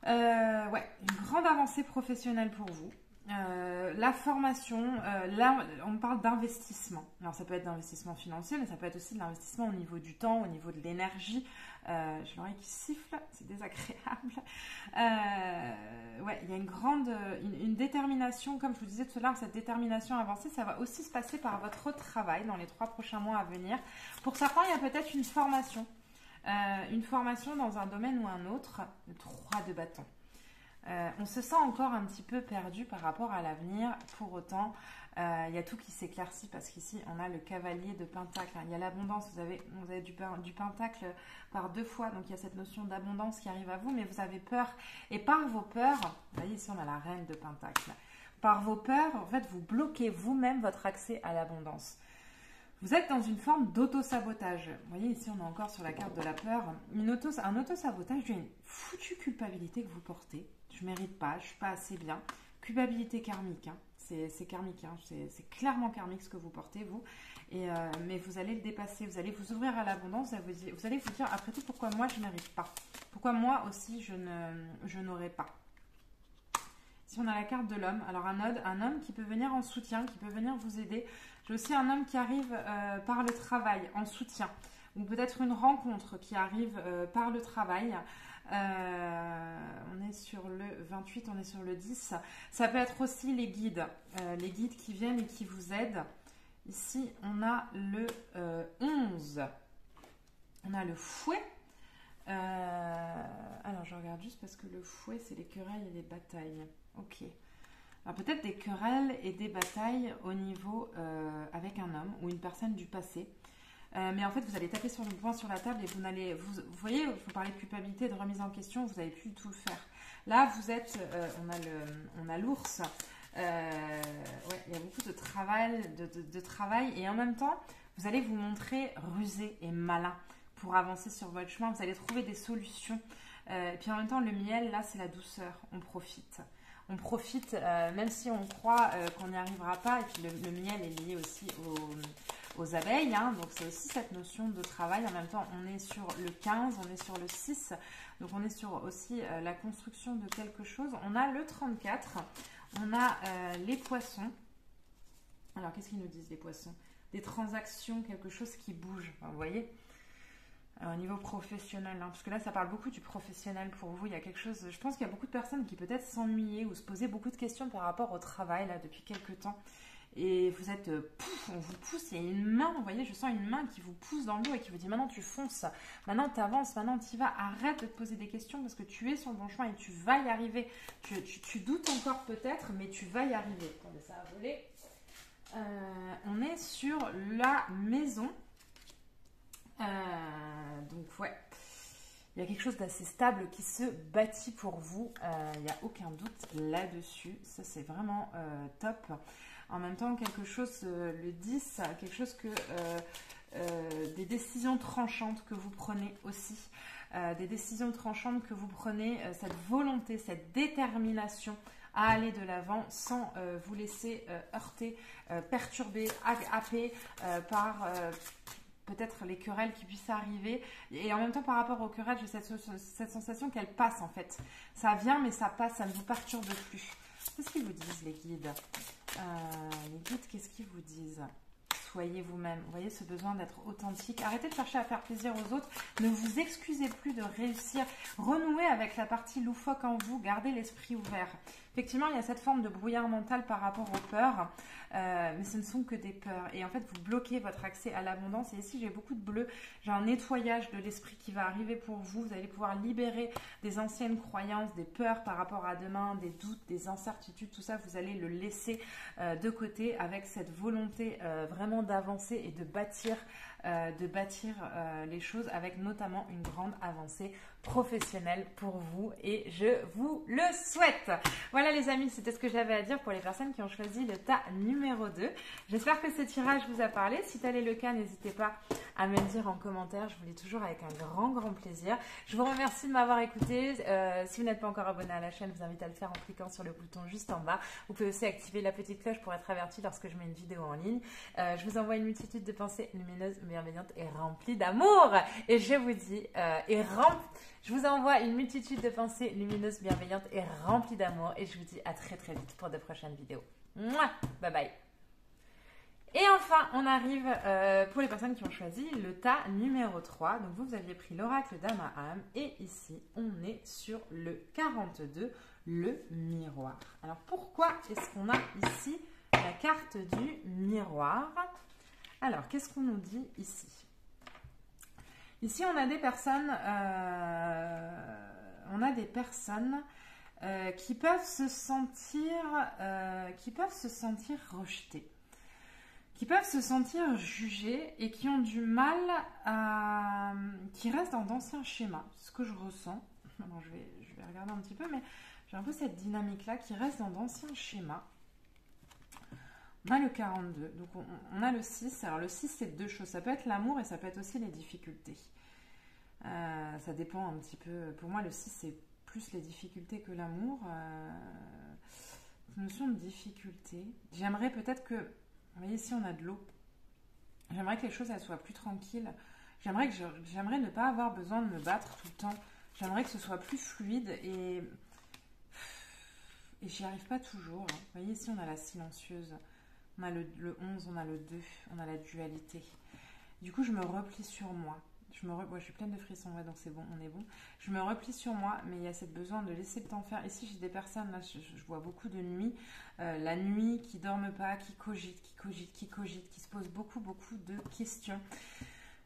Ouais, une grande avancée professionnelle pour vous. La formation, là on parle d'investissement. Alors ça peut être d'investissement financier, mais ça peut être aussi de l'investissement au niveau du temps, au niveau de l'énergie. J'ai l'oreille qui siffle, c'est désagréable. Ouais, il y a une grande, une détermination, comme je vous disais tout à l'heure, cette détermination avancée, ça va aussi se passer par votre travail dans les 3 prochains mois à venir. Pour certains, il y a peut-être une formation dans un domaine ou un autre. Le 3 de bâton. On se sent encore un petit peu perdu par rapport à l'avenir. Pour autant, il y a tout qui s'éclaircit parce qu'ici, on a le cavalier de pentacle. Il y a l'abondance. Vous avez du pentacle par 2 fois. Donc, il y a cette notion d'abondance qui arrive à vous. Mais vous avez peur. Et par vos peurs, vous voyez ici, on a la reine de pentacle. Par vos peurs, en fait, vous bloquez vous-même votre accès à l'abondance. Vous êtes dans une forme d'auto-sabotage. Vous voyez, ici, on est encore sur la carte de la peur. Un auto-sabotage d'une foutue culpabilité que vous portez. Je ne mérite pas, je ne suis pas assez bien. Culpabilité karmique, hein. C'est karmique, hein. C'est clairement karmique ce que vous portez, vous. Mais vous allez le dépasser, vous allez vous ouvrir à l'abondance, vous allez vous dire, après tout, pourquoi moi je ne mérite pas? Pourquoi moi aussi je n'aurai pas? Si on a la carte de l'homme, alors un homme qui peut venir en soutien, qui peut venir vous aider. J'ai aussi un homme qui arrive par le travail, en soutien. Ou peut-être une rencontre qui arrive par le travail. On est sur le 28, on est sur le 10. Ça peut être aussi les guides qui viennent et qui vous aident. Ici, on a le 11. On a le fouet. Alors, je regarde juste parce que le fouet, c'est les querelles et les batailles. Ok. Alors, peut-être des querelles et des batailles au niveau avec un homme ou une personne du passé. Mais en fait, vous allez taper sur le poing sur la table et vous voyez, il faut parler de culpabilité, de remise en question, vous n'allez plus du tout le faire. Là, vous êtes, on a l'ours. Ouais, il y a beaucoup de travail et en même temps, vous allez vous montrer rusé et malin pour avancer sur votre chemin. Vous allez trouver des solutions. Et puis en même temps, le miel, là, c'est la douceur. On profite. On profite, même si on croit qu'on n'y arrivera pas. Et puis le miel est lié aussi aux abeilles, hein. Donc c'est aussi cette notion de travail. En même temps, on est sur le 15, on est sur le 6. Donc on est sur aussi la construction de quelque chose. On a le 34. On a les poissons. Alors, qu'est-ce qu'ils nous disent, les poissons? Des transactions, quelque chose qui bouge. Enfin, vous voyez, au niveau professionnel, hein, parce que là, ça parle beaucoup du professionnel pour vous. Il y a quelque chose... Je pense qu'il y a beaucoup de personnes qui peut-être s'ennuyaient ou se posaient beaucoup de questions par rapport au travail, là, depuis quelques temps. Et vous êtes... on vous pousse. Il y a une main, vous voyez, je sens une main qui vous pousse dans le dos et qui vous dit, maintenant, tu fonces. Maintenant, tu avances. Maintenant, tu y vas. Arrête de te poser des questions parce que tu es sur le bon chemin et tu vas y arriver. Tu doutes encore peut-être, mais tu vas y arriver. Attendez, ça a volé. On est sur la maison. Donc, ouais. Il y a quelque chose d'assez stable qui se bâtit pour vous. Il n'y a aucun doute là-dessus. Ça, c'est vraiment top. En même temps, quelque chose, le 10, quelque chose que... des décisions tranchantes que vous prenez aussi. Des décisions tranchantes que vous prenez, cette volonté, cette détermination à aller de l'avant sans vous laisser heurter, perturber, happer par peut-être les querelles qui puissent arriver. Et en même temps, par rapport aux querelles, j'ai cette sensation qu'elles passent en fait. Ça vient, mais ça passe, ça ne vous perturbe plus. Qu'est-ce qu'ils vous disent, les guides? Les guides, qu'est-ce qu'ils vous disent? Soyez vous-même. Vous voyez ce besoin d'être authentique. Arrêtez de chercher à faire plaisir aux autres. Ne vous excusez plus de réussir. Renouez avec la partie loufoque en vous. Gardez l'esprit ouvert. Effectivement, il y a cette forme de brouillard mental par rapport aux peurs. Mais ce ne sont que des peurs. Et en fait, vous bloquez votre accès à l'abondance. Et ici, j'ai beaucoup de bleu. J'ai un nettoyage de l'esprit qui va arriver pour vous. Vous allez pouvoir libérer des anciennes croyances, des peurs par rapport à demain, des doutes, des incertitudes. Tout ça, vous allez le laisser de côté avec cette volonté vraiment d'avancer et de bâtir de bâtir les choses avec notamment une grande avancée professionnelle pour vous et je vous le souhaite. Voilà les amis, c'était ce que j'avais à dire pour les personnes qui ont choisi le tas numéro 2. J'espère que ce tirage vous a parlé. Si tel est le cas, n'hésitez pas à me le dire en commentaire. Je vous lis toujours avec un grand plaisir. Je vous remercie de m'avoir écouté. Si vous n'êtes pas encore abonné à la chaîne, je vous invite à le faire en cliquant sur le bouton juste en bas. Vous pouvez aussi activer la petite cloche pour être averti lorsque je mets une vidéo en ligne. Je vous envoie une multitude de pensées lumineuses, bienveillantes et remplies d'amour. Et je vous dis, je vous envoie une multitude de pensées lumineuses, bienveillantes et remplies d'amour. Et je vous dis à très vite pour de prochaines vidéos. Mouah, bye bye. Et enfin, on arrive pour les personnes qui ont choisi le tas numéro 3. Donc vous aviez pris l'oracle d'Amaam. Et ici, on est sur le 42, le miroir. Alors pourquoi est-ce qu'on a ici la carte du miroir? Alors, qu'est-ce qu'on nous dit ici? Ici, on a des personnes, qui peuvent se sentir rejetées, qui peuvent se sentir jugées et qui ont du mal qui restent dans d'anciens schémas. C'est ce que je ressens. Alors, je vais regarder un petit peu, mais j'ai un peu cette dynamique-là qui reste dans d'anciens schémas. On a le 42, donc on a le 6. Alors le 6, c'est deux choses. Ça peut être l'amour et ça peut être aussi les difficultés. Ça dépend un petit peu. Pour moi, le 6, c'est plus les difficultés que l'amour. Notion de difficulté. J'aimerais peut-être que... Vous voyez, ici, on a de l'eau. J'aimerais que les choses elles soient plus tranquilles. J'aimerais ne pas avoir besoin de me battre tout le temps. J'aimerais que ce soit plus fluide et j'y arrive pas toujours. Vous voyez, ici, on a la silencieuse. On a le 11, on a le 2, on a la dualité. Du coup, je me replie sur moi. Je suis pleine de frissons, ouais, donc c'est bon, on est bon. Je me replie sur moi, mais il y a cette besoin de laisser le temps faire. Ici, j'ai des personnes, là, je vois beaucoup de nuits. La nuit, qui ne dorment pas, qui cogitent, qui se posent beaucoup de questions.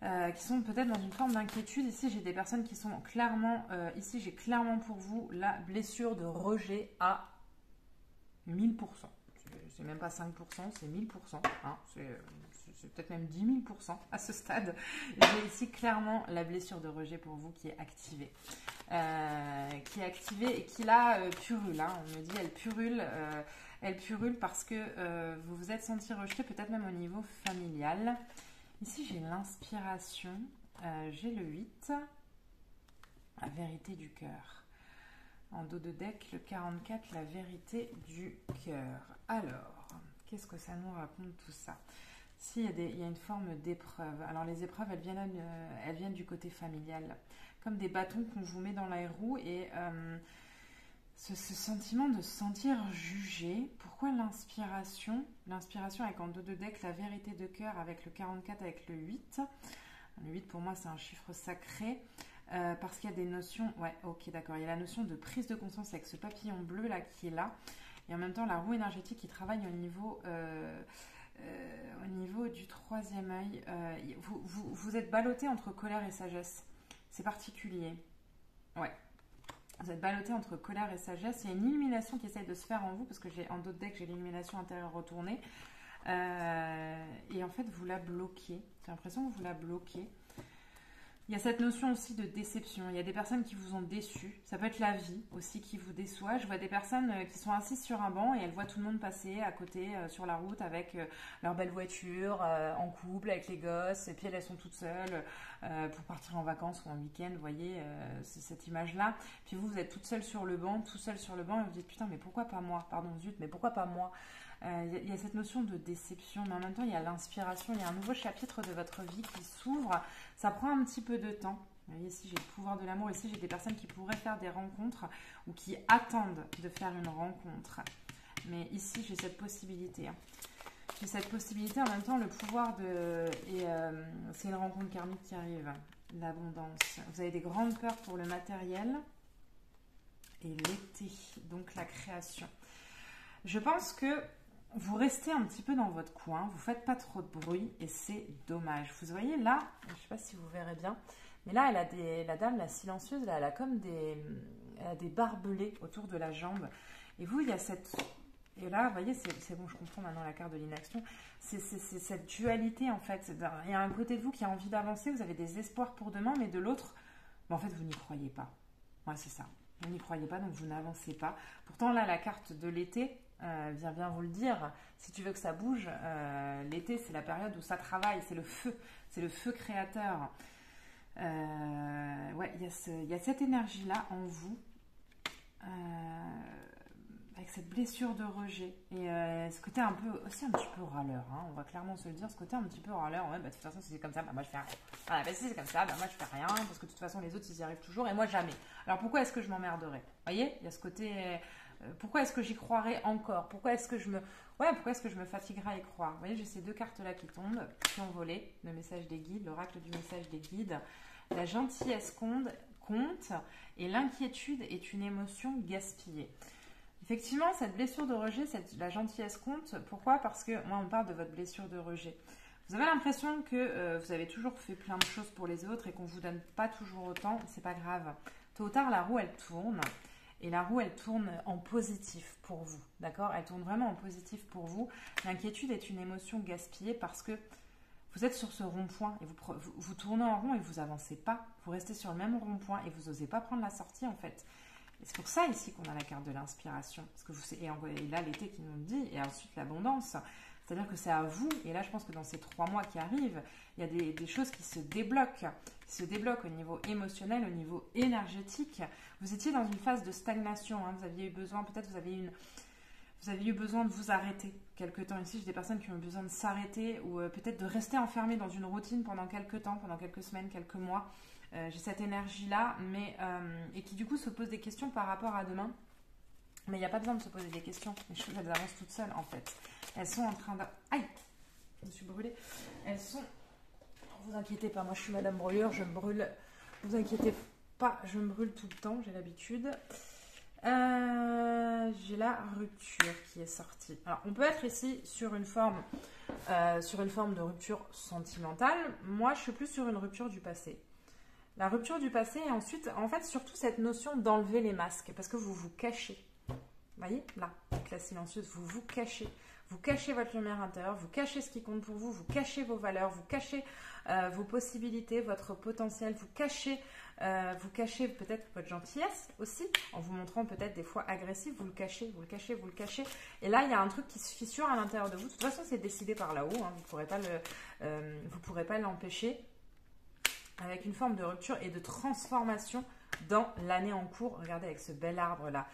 Qui sont peut-être dans une forme d'inquiétude. Ici, j'ai des personnes qui sont clairement... ici, j'ai clairement pour vous la blessure de rejet à 1000%. C'est même pas 5%, c'est 1000%. Hein, c'est peut-être même 10 000% à ce stade. J'ai ici clairement la blessure de rejet pour vous qui est activée. Et qui là purule. Hein. On me dit elle purule parce que vous vous êtes senti rejeté, peut-être même au niveau familial. Ici, j'ai l'inspiration. J'ai le 8. La vérité du cœur. En dos de deck, le 44, la vérité du cœur. Alors, qu'est-ce que ça nous raconte tout ça? Si, il y a une forme d'épreuve. Alors, les épreuves, elles viennent du côté familial. Comme des bâtons qu'on vous met dans la roue et ce sentiment de se sentir jugé. Pourquoi l'inspiration? L'inspiration avec en dos de deck, la vérité de cœur avec le 44, avec le 8. Le 8, pour moi, c'est un chiffre sacré. Parce qu'il y a des notions, ouais, ok, d'accord, il y a la notion de prise de conscience avec ce papillon bleu là qui est là, et en même temps la roue énergétique qui travaille au niveau du troisième œil. Vous êtes ballotté entre colère et sagesse, c'est particulier, ouais, vous êtes ballotté entre colère et sagesse. Il y a une illumination qui essaye de se faire en vous, parce que j'ai en dos de deck, j'ai l'illumination intérieure retournée, et en fait vous la bloquez, j'ai l'impression que vous la bloquez. Il y a cette notion aussi de déception. Il y a des personnes qui vous ont déçu. Ça peut être la vie aussi qui vous déçoit. Je vois des personnes qui sont assises sur un banc et elles voient tout le monde passer à côté sur la route avec leur belle voiture, en couple, avec les gosses. Et puis elles sont toutes seules pour partir en vacances ou en week-end. Vous voyez, c'est cette image-là. Puis vous êtes toute seule sur le banc, tout seul sur le banc et vous dites putain, mais pourquoi pas moi? Pardon, zut, mais pourquoi pas moi? Il y a cette notion de déception, mais en même temps, il y a l'inspiration, il y a un nouveau chapitre de votre vie qui s'ouvre. Ça prend un petit peu de temps. Vous voyez, ici, j'ai le pouvoir de l'amour. Ici, j'ai des personnes qui pourraient faire des rencontres ou qui attendent de faire une rencontre. Mais ici, j'ai cette possibilité. Hein. J'ai cette possibilité, en même temps, le pouvoir de... Et c'est une rencontre karmique qui arrive. L'abondance. Vous avez des grandes peurs pour le matériel. Et l'été, donc la création. Je pense que vous restez un petit peu dans votre coin, vous ne faites pas trop de bruit et c'est dommage. Vous voyez là, je ne sais pas si vous verrez bien, mais là elle a la dame, la silencieuse, là, elle a comme des barbelés autour de la jambe. Et vous, il y a cette Et là, vous voyez, c'est bon, je comprends maintenant la carte de l'inaction. C'est cette dualité, en fait. Il y a un côté de vous qui a envie d'avancer, vous avez des espoirs pour demain, mais de l'autre, en fait, vous n'y croyez pas. Ouais, c'est ça. Vous n'y croyez pas, donc vous n'avancez pas. Pourtant, là, la carte de l'été vient bien vous le dire. Si tu veux que ça bouge, l'été, c'est la période où ça travaille, c'est le feu. C'est le feu créateur. Ouais, il y a cette énergie-là en vous. Avec cette blessure de rejet et ce côté un petit peu râleur, hein, on va clairement se le dire, ce côté un petit peu râleur, ouais, bah, de toute façon si c'est comme ça, bah, moi je fais rien. Voilà, bah, si c'est comme ça, bah, moi je fais rien, parce que de toute façon les autres ils y arrivent toujours et moi jamais. Alors pourquoi est-ce que je m'emmerderais? Vous voyez, il y a ce côté, pourquoi est-ce que j'y croirais encore? Pourquoi est-ce que je me fatiguerais à y croire? Vous voyez, j'ai ces deux cartes là qui tombent, qui ont volé, le message des guides, l'oracle du message des guides, la gentillesse compte et l'inquiétude est une émotion gaspillée. Effectivement, cette blessure de rejet, la gentillesse compte. Pourquoi? Parce que moi, on parle de votre blessure de rejet. Vous avez l'impression que vous avez toujours fait plein de choses pour les autres et qu'on ne vous donne pas toujours autant. C'est pas grave. Tôt ou tard, la roue, elle tourne. Et la roue, elle tourne en positif pour vous. D'accord? Elle tourne vraiment en positif pour vous. L'inquiétude est une émotion gaspillée parce que vous êtes sur ce rond-point et vous tournez en rond et vous avancez pas. Vous restez sur le même rond-point et vous n'osez pas prendre la sortie, en fait. Et c'est pour ça ici qu'on a la carte de l'inspiration. Parce que et là, l'été qui nous le dit, et ensuite l'abondance. C'est-à-dire que c'est à vous, et là je pense que dans ces 3 mois qui arrivent, il y a des choses qui se débloquent au niveau émotionnel, au niveau énergétique. Vous étiez dans une phase de stagnation, hein, vous aviez eu besoin, peut-être vous avez eu besoin de vous arrêter quelque temps. Ici, j'ai des personnes qui ont besoin de s'arrêter ou peut-être de rester enfermées dans une routine pendant quelques temps, pendant quelques semaines, quelques mois. J'ai cette énergie-là, et qui du coup se pose des questions par rapport à demain. Mais il n'y a pas besoin de se poser des questions. Les choses, elles avancent toutes seules, en fait. Elles sont en train de... Aïe! Je me suis brûlée. Elles sont... Ne vous inquiétez pas, moi je suis Madame Brûlure, je me brûle. Ne vous inquiétez pas, je me brûle tout le temps, j'ai l'habitude. J'ai la rupture qui est sortie. Alors, on peut être ici sur une forme de rupture sentimentale. Moi, je suis plus sur une rupture du passé. La rupture du passé et ensuite, en fait, surtout cette notion d'enlever les masques parce que vous vous cachez. Vous voyez, là, avec la silencieuse, vous vous cachez. Vous cachez votre lumière intérieure, vous cachez ce qui compte pour vous, vous cachez vos valeurs, vous cachez vos possibilités, votre potentiel, vous cachez peut-être votre gentillesse aussi, en vous montrant peut-être des fois agressif, vous le cachez, vous le cachez, vous le cachez. Et là, il y a un truc qui se fissure à l'intérieur de vous. De toute façon, c'est décidé par là-haut, hein, vous ne pourrez pas l'empêcher. Avec une forme de rupture et de transformation dans l'année en cours. Regardez avec ce bel arbre là.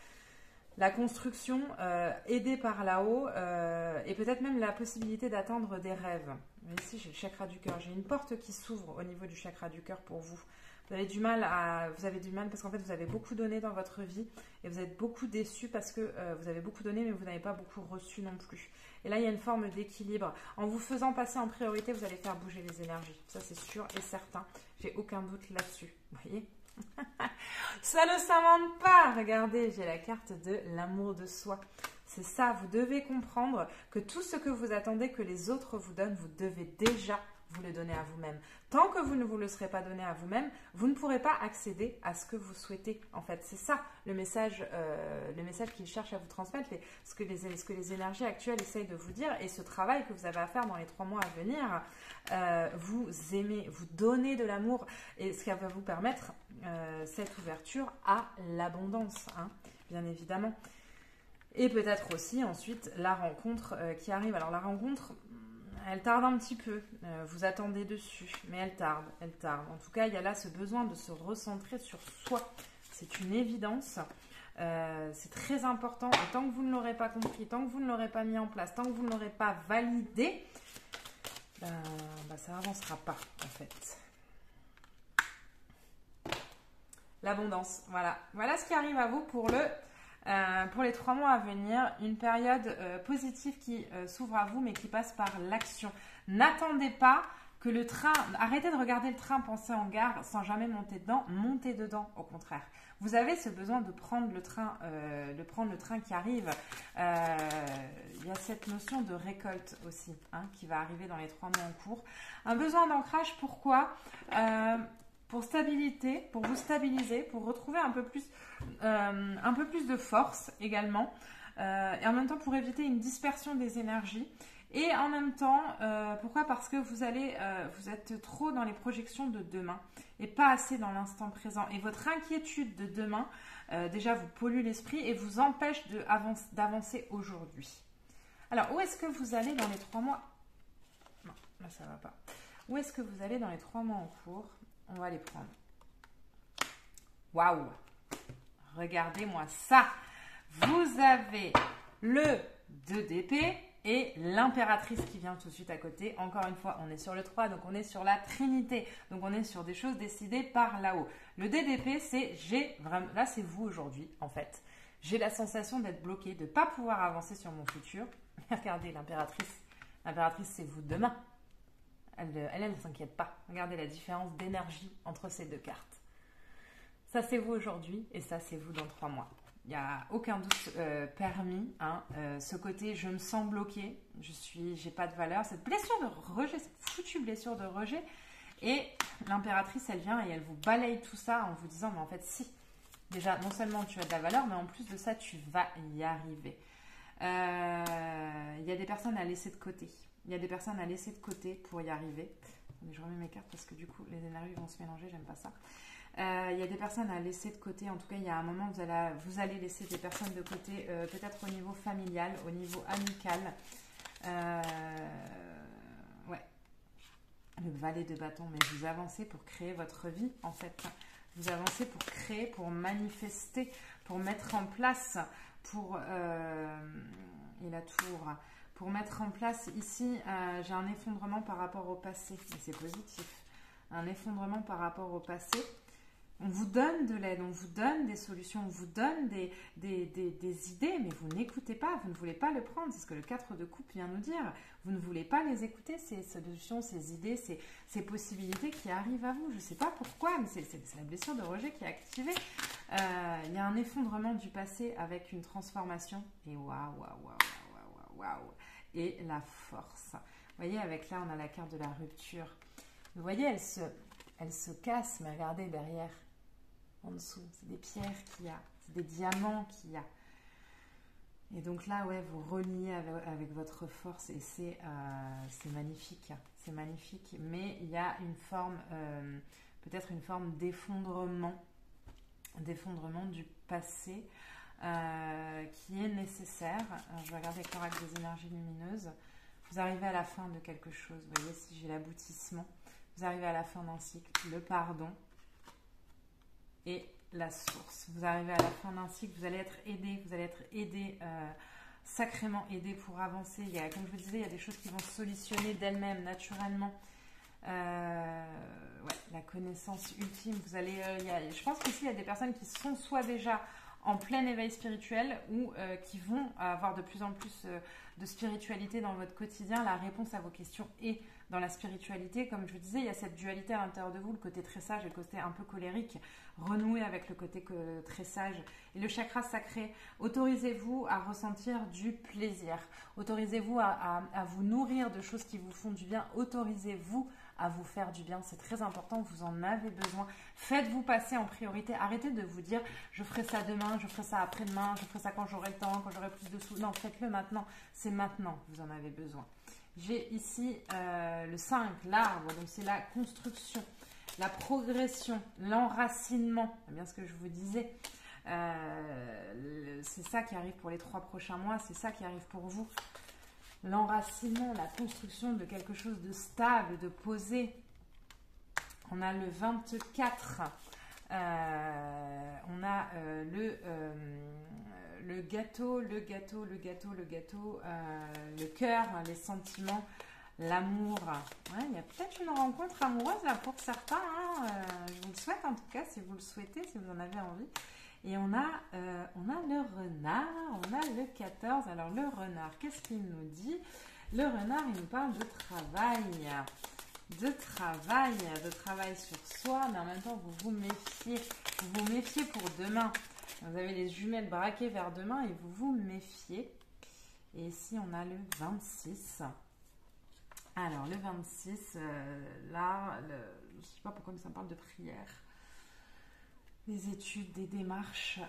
La construction aidée par là-haut et peut-être même la possibilité d'atteindre des rêves. Ici, j'ai le chakra du cœur. J'ai une porte qui s'ouvre au niveau du chakra du cœur pour vous. Vous avez du mal parce qu'en fait, vous avez beaucoup donné dans votre vie et vous êtes beaucoup déçu parce que vous avez beaucoup donné mais vous n'avez pas beaucoup reçu non plus. Et là, il y a une forme d'équilibre. En vous faisant passer en priorité, vous allez faire bouger les énergies. Ça, c'est sûr et certain. J'ai aucun doute là-dessus. Vous voyez? Ça ne s'invente pas. Regardez, j'ai la carte de l'amour de soi. C'est ça, vous devez comprendre que tout ce que vous attendez que les autres vous donnent, vous devez déjà vous le donner à vous-même. Tant que vous ne vous le serez pas donné à vous-même, vous ne pourrez pas accéder à ce que vous souhaitez. En fait, c'est ça le message qu'il cherche à vous transmettre, ce que les énergies actuelles essayent de vous dire. Et ce travail que vous avez à faire dans les 3 mois à venir, vous aimez, vous donnez de l'amour. Et ce qui va vous permettre cette ouverture à l'abondance, hein, bien évidemment. Et peut-être aussi ensuite la rencontre qui arrive. Alors la rencontre... Elle tarde un petit peu, vous attendez dessus, mais elle tarde. En tout cas, il y a là ce besoin de se recentrer sur soi. C'est une évidence, c'est très important. Et tant que vous ne l'aurez pas compris, tant que vous ne l'aurez pas mis en place, tant que vous ne l'aurez pas validé, ça n'avancera pas en fait. L'abondance, voilà. Voilà ce qui arrive à vous pour les 3 mois à venir, une période positive qui s'ouvre à vous mais qui passe par l'action. N'attendez pas que le train, arrêtez de regarder le train penser en gare sans jamais monter dedans, montez dedans au contraire. Vous avez ce besoin de prendre le train qui arrive. Il y a cette notion de récolte aussi, hein, qui va arriver dans les 3 mois en cours. Un besoin d'ancrage, pourquoi ? Pour stabilité, pour vous stabiliser, pour retrouver un peu plus de force également. et en même temps pour éviter une dispersion des énergies. Et en même temps, pourquoi? Parce que vous êtes trop dans les projections de demain et pas assez dans l'instant présent. Et votre inquiétude de demain, déjà, vous pollue l'esprit et vous empêche d'avancer aujourd'hui. Alors, où est-ce que vous allez dans les 3 mois? Non, là, ça va pas. Où est-ce que vous allez dans les 3 mois en cours? On va les prendre. Waouh! Regardez-moi ça! Vous avez le 2 d'épée et l'impératrice qui vient tout de suite à côté. Encore une fois, on est sur le 3, donc on est sur la Trinité. Donc on est sur des choses décidées par là-haut. Le dé d'épée, c'est là c'est vous aujourd'hui en fait. J'ai la sensation d'être bloqué, de ne pas pouvoir avancer sur mon futur. Regardez l'impératrice. L'impératrice, c'est vous demain. Elle ne s'inquiète pas. Regardez la différence d'énergie entre ces 2 cartes. Ça, c'est vous aujourd'hui et ça, c'est vous dans 3 mois. Il n'y a aucun doute permis. Hein. Ce côté, je me sens bloqué, j'ai pas de valeur. Cette blessure de rejet, cette foutue blessure de rejet. Et l'impératrice, elle vient et elle vous balaye tout ça en vous disant, mais en fait, si. Déjà, non seulement tu as de la valeur, mais en plus de ça, tu vas y arriver. Il y a des personnes à laisser de côté. Il y a des personnes à laisser de côté pour y arriver. Attendez, je remets mes cartes parce que du coup, les énergies vont se mélanger, j'aime pas ça. Il y a des personnes à laisser de côté. En tout cas, il y a un moment où vous allez laisser des personnes de côté, peut-être au niveau familial, au niveau amical. Ouais. Le valet de bâton, mais vous avancez pour créer votre vie, en fait. Vous avancez pour créer, pour manifester, pour mettre en place, et la tour, pour mettre en place ici, j'ai un effondrement par rapport au passé, mais c'est positif. Un effondrement par rapport au passé. On vous donne de l'aide, on vous donne des solutions, on vous donne des idées, mais vous n'écoutez pas, vous ne voulez pas le prendre. C'est ce que le 4 de coupe vient nous dire. Vous ne voulez pas les écouter, ces solutions, ces idées, ces possibilités qui arrivent à vous. Je ne sais pas pourquoi, mais c'est la blessure de rejet qui est activée. Il y a un effondrement du passé avec une transformation. Et waouh. Et la force. Vous voyez, avec là, on a la carte de la rupture. Vous voyez, elle se casse, mais regardez derrière. En dessous, c'est des pierres qu'il y a, c'est des diamants qu'il y a. Et donc là, ouais, vous reliez avec votre force et c'est magnifique. C'est magnifique, mais il y a une forme, peut-être une forme d'effondrement du passé qui est nécessaire. Alors, je vais regarder avec l'oracle des énergies lumineuses. Vous arrivez à la fin de quelque chose. Vous voyez, si j'ai l'aboutissement, vous arrivez à la fin d'un cycle, le pardon. Et la source. Vous arrivez à la fin d'un cycle, vous allez être aidé, sacrément aidé pour avancer. Comme je vous disais, il y a des choses qui vont se solutionner d'elles-mêmes, naturellement. Ouais, la connaissance ultime. Je pense qu'ici, il y a des personnes qui sont soit déjà en plein éveil spirituel ou qui vont avoir de plus en plus de spiritualité dans votre quotidien. La réponse à vos questions est dans la spiritualité. Comme je vous disais, il y a cette dualité à l'intérieur de vous, le côté très sage et le côté un peu colérique. Renouez avec le côté très sage. Et le chakra sacré, autorisez-vous à ressentir du plaisir. Autorisez-vous à vous nourrir de choses qui vous font du bien. Autorisez-vous à vous faire du bien. C'est très important, vous en avez besoin. Faites-vous passer en priorité. Arrêtez de vous dire, je ferai ça demain, je ferai ça après-demain, je ferai ça quand j'aurai le temps, quand j'aurai plus de sous. Non, faites-le maintenant. C'est maintenant que vous en avez besoin. J'ai ici le 5, l'arbre, donc c'est la construction, la progression, l'enracinement, c'est bien ce que je vous disais. C'est ça qui arrive pour les 3 prochains mois, c'est ça qui arrive pour vous. L'enracinement, la construction de quelque chose de stable, de posé. On a le 24, on a le gâteau, le cœur, les sentiments, l'amour. Ouais, il y a peut-être une rencontre amoureuse là pour certains. Hein. Je vous le souhaite en tout cas, si vous le souhaitez, si vous en avez envie. Et on a le renard, on a le 14. Alors le renard, qu'est-ce qu'il nous dit? Le renard, il nous parle de travail. De travail sur soi, mais en même temps, vous vous méfiez pour demain. Vous avez les jumelles braquées vers demain et vous vous méfiez. Et ici, on a le 26. Alors, le 26, là, je ne sais pas pourquoi, mais ça me parle de prière. Des études, des démarches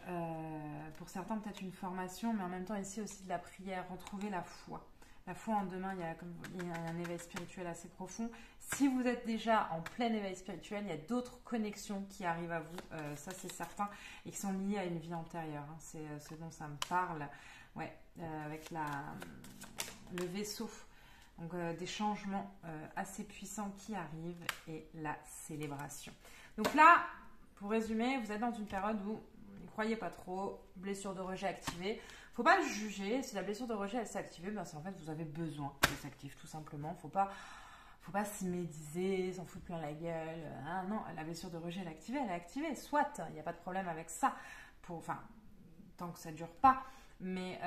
pour certains peut-être une formation, mais en même temps ici aussi de la prière, retrouver la foi. La foi en demain, il y a un éveil spirituel assez profond. Si vous êtes déjà en plein éveil spirituel, il y a d'autres connexions qui arrivent à vous, ça c'est certain, et qui sont liées à une vie antérieure. Hein. C'est ce dont ça me parle, ouais, avec le vaisseau. Donc des changements assez puissants qui arrivent et la célébration. Donc là, pour résumer, vous êtes dans une période où vous n'y croyez pas trop, blessure de rejet activée. Faut pas le juger, si la blessure de rejet elle s'est activée, ben c'est en fait vous avez besoin qu'elle s'active tout simplement. Faut pas s'y médiser, s'en foutre plein la gueule. Hein, non, la blessure de rejet elle est activée, soit, il n'y a pas de problème avec ça. Tant que ça ne dure pas. Mais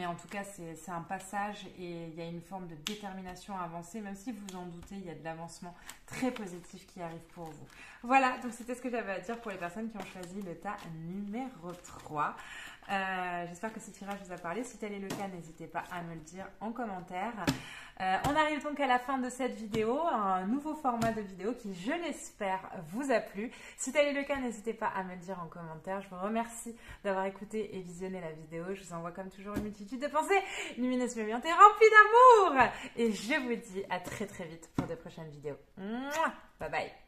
en tout cas, c'est un passage et il y a une forme de détermination à avancer. Même si vous en doutez, il y a de l'avancement très positif qui arrive pour vous. Voilà, donc c'était ce que j'avais à dire pour les personnes qui ont choisi le tas numéro 3. J'espère que ce tirage vous a parlé. Si tel est le cas, n'hésitez pas à me le dire en commentaire. On arrive donc à la fin de cette vidéo, un nouveau format de vidéo qui, je l'espère, vous a plu. Si tel est le cas, n'hésitez pas à me le dire en commentaire. Je vous remercie d'avoir écouté et visionné la vidéo. Je vous envoie comme toujours une multitude de pensées lumineuses, bienveillantes et remplies d'amour. Et je vous dis à très très vite pour de prochaines vidéos. Mouah, bye bye.